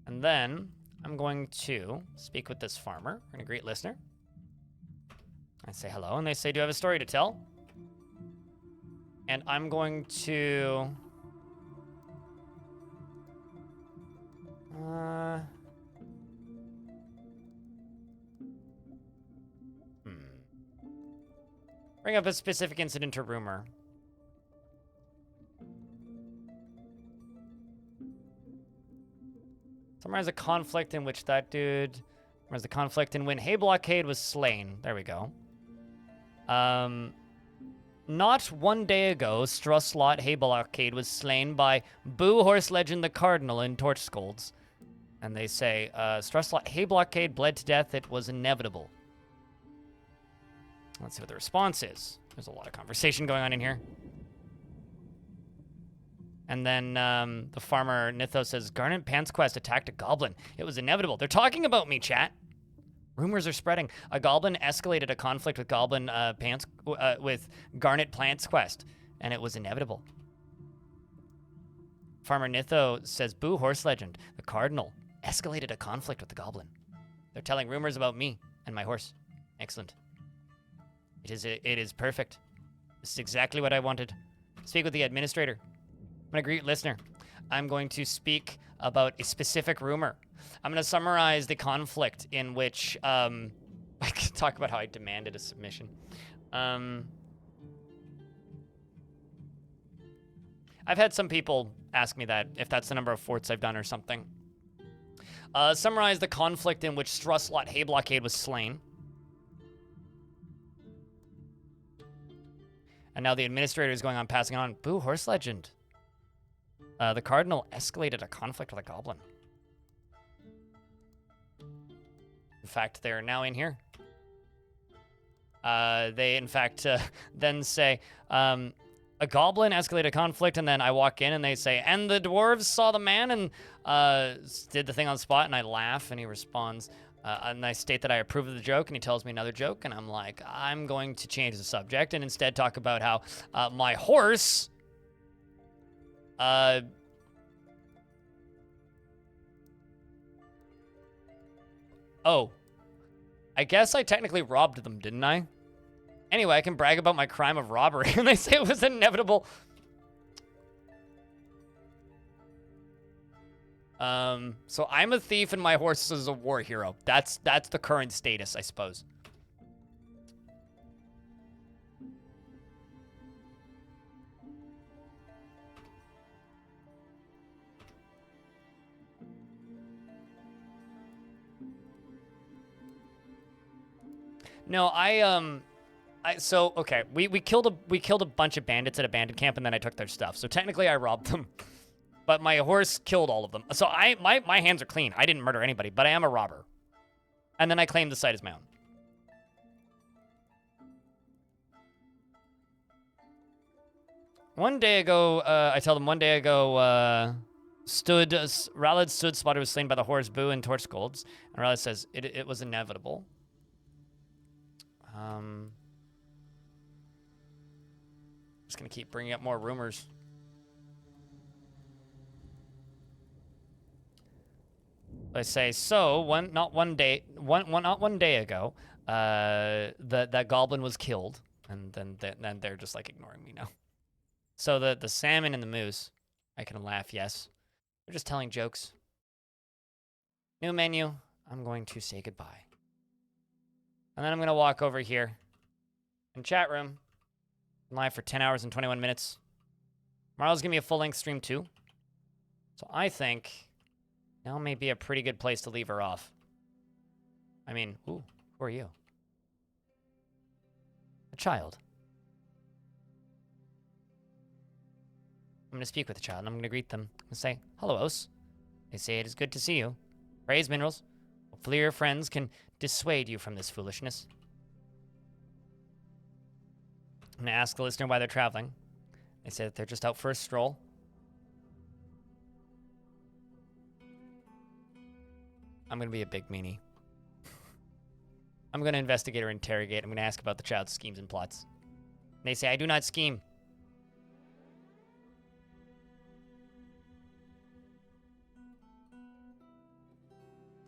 And then I'm going to speak with this farmer and a great listener. I say hello, and they say, do you have a story to tell? And I'm going to... bring up a specific incident or rumor. Summarize a conflict in which that dude... Summarize the conflict in when Hay Blockade was slain. There we go. Not one day ago, Strusslot Hay Blockade was slain by Boo Horse Legend the Cardinal in Torch Scolds. And they say, Strusslot Hay Blockade bled to death. It was inevitable. Let's see what the response is. There's a lot of conversation going on in here. And then the farmer Nitho says, Garnet Pantsquest attacked a goblin. It was inevitable. They're talking about me, chat. Rumors are spreading. A goblin escalated a conflict with with Garnet Pantsquest, and it was inevitable. Farmer Nitho says, Boo Horse Legend, the Cardinal, escalated a conflict with the goblin. They're telling rumors about me and my horse. Excellent. It is perfect. This is exactly what I wanted. Speak with the administrator. I'm going to greet listener. I'm going to speak about a specific rumor. I'm going to summarize the conflict in which I can talk about how I demanded a submission. I've had some people ask me that, if that's the number of forts I've done or something. Summarize the conflict in which Strusslot Hay Blockade was slain. And now the administrator is going on passing on. Boo Horse Legend. The Cardinal escalated a conflict with a goblin. In fact, they're now in here. They, in fact, then say, a goblin escalated conflict, and then I walk in and they say, and the dwarves saw the man and did the thing on the spot, and I laugh, and he responds, and I state that I approve of the joke, and he tells me another joke, and I'm like, I'm going to change the subject and instead talk about how my horse oh, I guess I technically robbed them, didn't I? Anyway, I can brag about my crime of robbery, and they say it was inevitable. So I'm a thief and my horse is a war hero. That's the current status, I suppose. No, so okay, we killed a bunch of bandits at a bandit camp, and then I took their stuff. So technically I robbed them. But my horse killed all of them. So my hands are clean. I didn't murder anybody, but I am a robber. And then I claimed the site as my own. One day ago, I tell them one day ago, Ralad stood spotted was slain by the horse Boo and Torch Golds. And Ralad says, it was inevitable. Just gonna keep bringing up more rumors. I say, so not one day ago, that goblin was killed, and then they're just like ignoring me now. So the salmon and the moose, I can laugh. Yes, they're just telling jokes. New menu. I'm going to say goodbye, and then I'm gonna walk over here, in chat room, live for 10 hours and 21 minutes. Tomorrow's gonna be a full-length stream too, so I think now may be a pretty good place to leave her off. I mean, ooh, who are you? A child. I'm going to speak with the child, and I'm going to greet them and say, hello, Os. They say it is good to see you. Praise minerals. Hopefully your friends can dissuade you from this foolishness. I'm going to ask the listener why they're traveling. They say that they're just out for a stroll. I'm going to be a big meanie. I'm going to investigate or interrogate. I'm going to ask about the child's schemes and plots. And they say, I do not scheme.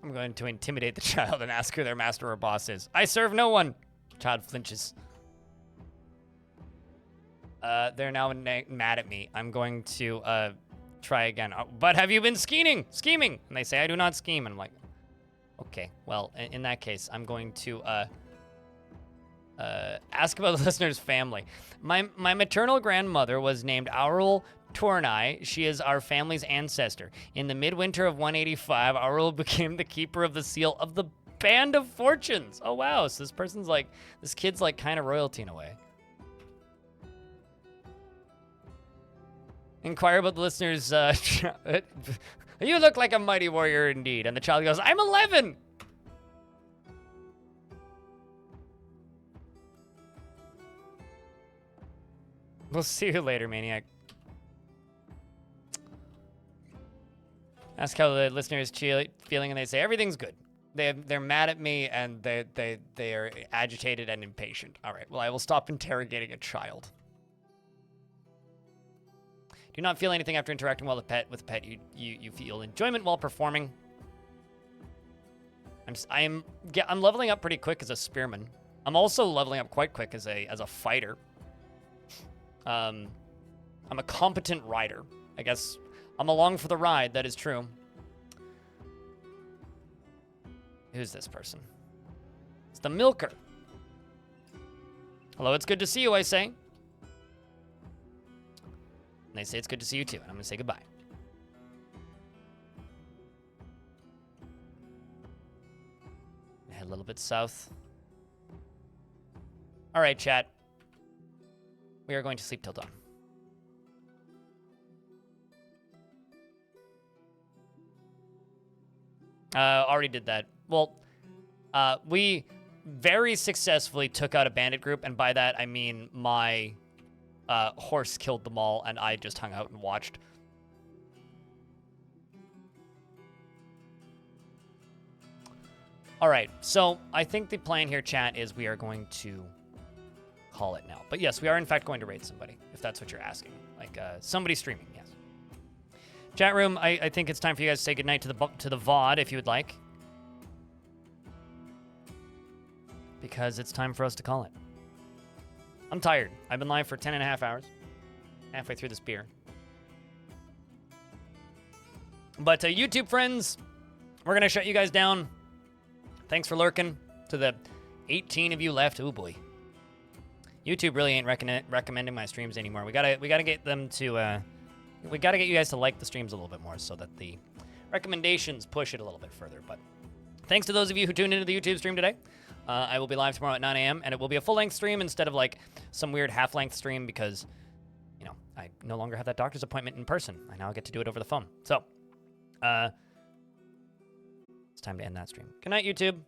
I'm going to intimidate the child and ask who their master or boss is. I serve no one. Child flinches. They're now mad at me. I'm going to try again. But have you been scheming? And they say, I do not scheme. And I'm like, okay, well, in that case, I'm going to ask about the listener's family. My maternal grandmother was named Aurel Tournai. She is our family's ancestor. In the midwinter of 185, Aurel became the keeper of the seal of the Band of Fortunes. Oh, wow. So this kid's like kind of royalty in a way. Inquire about the listener's, you look like a mighty warrior indeed. And the child goes, I'm 11. We'll see you later, maniac. Ask how the listener is feeling, and they say everything's good. They're mad at me, and they are agitated and impatient. All right. Well, I will stop interrogating a child. Do not feel anything after interacting with the pet. You feel enjoyment while performing. I'm leveling up pretty quick as a spearman. I'm also leveling up quite quick as a fighter. I'm a competent rider. I guess I'm along for the ride, that is true. Who's this person? It's the milker. Hello, it's good to see you, I say. And they say it's good to see you too, and I'm gonna say goodbye. Head a little bit south. All right, chat. We are going to sleep till dawn. Already did that. Well, we very successfully took out a bandit group, and by that I mean my horse killed them all, and I just hung out and watched. All right, so I think the plan here, chat, is we are going to call it now. But yes, we are in fact going to raid somebody, if that's what you're asking. Like somebody streaming, yes. Chat room, I think it's time for you guys to say goodnight to the VOD, if you would like. Because it's time for us to call it. I'm tired. I've been live for 10.5 hours. Halfway through this beer. But YouTube friends, we're going to shut you guys down. Thanks for lurking. To the 18 of you left. Oh boy. YouTube really ain't recommending my streams anymore. We gotta get them to we gotta get you guys to like the streams a little bit more so that the recommendations push it a little bit further. But thanks to those of you who tuned into the YouTube stream today. I will be live tomorrow at 9 a.m. and it will be a full-length stream instead of like some weird half-length stream because, you know, I no longer have that doctor's appointment in person. I now get to do it over the phone. So, it's time to end that stream. Good night, YouTube.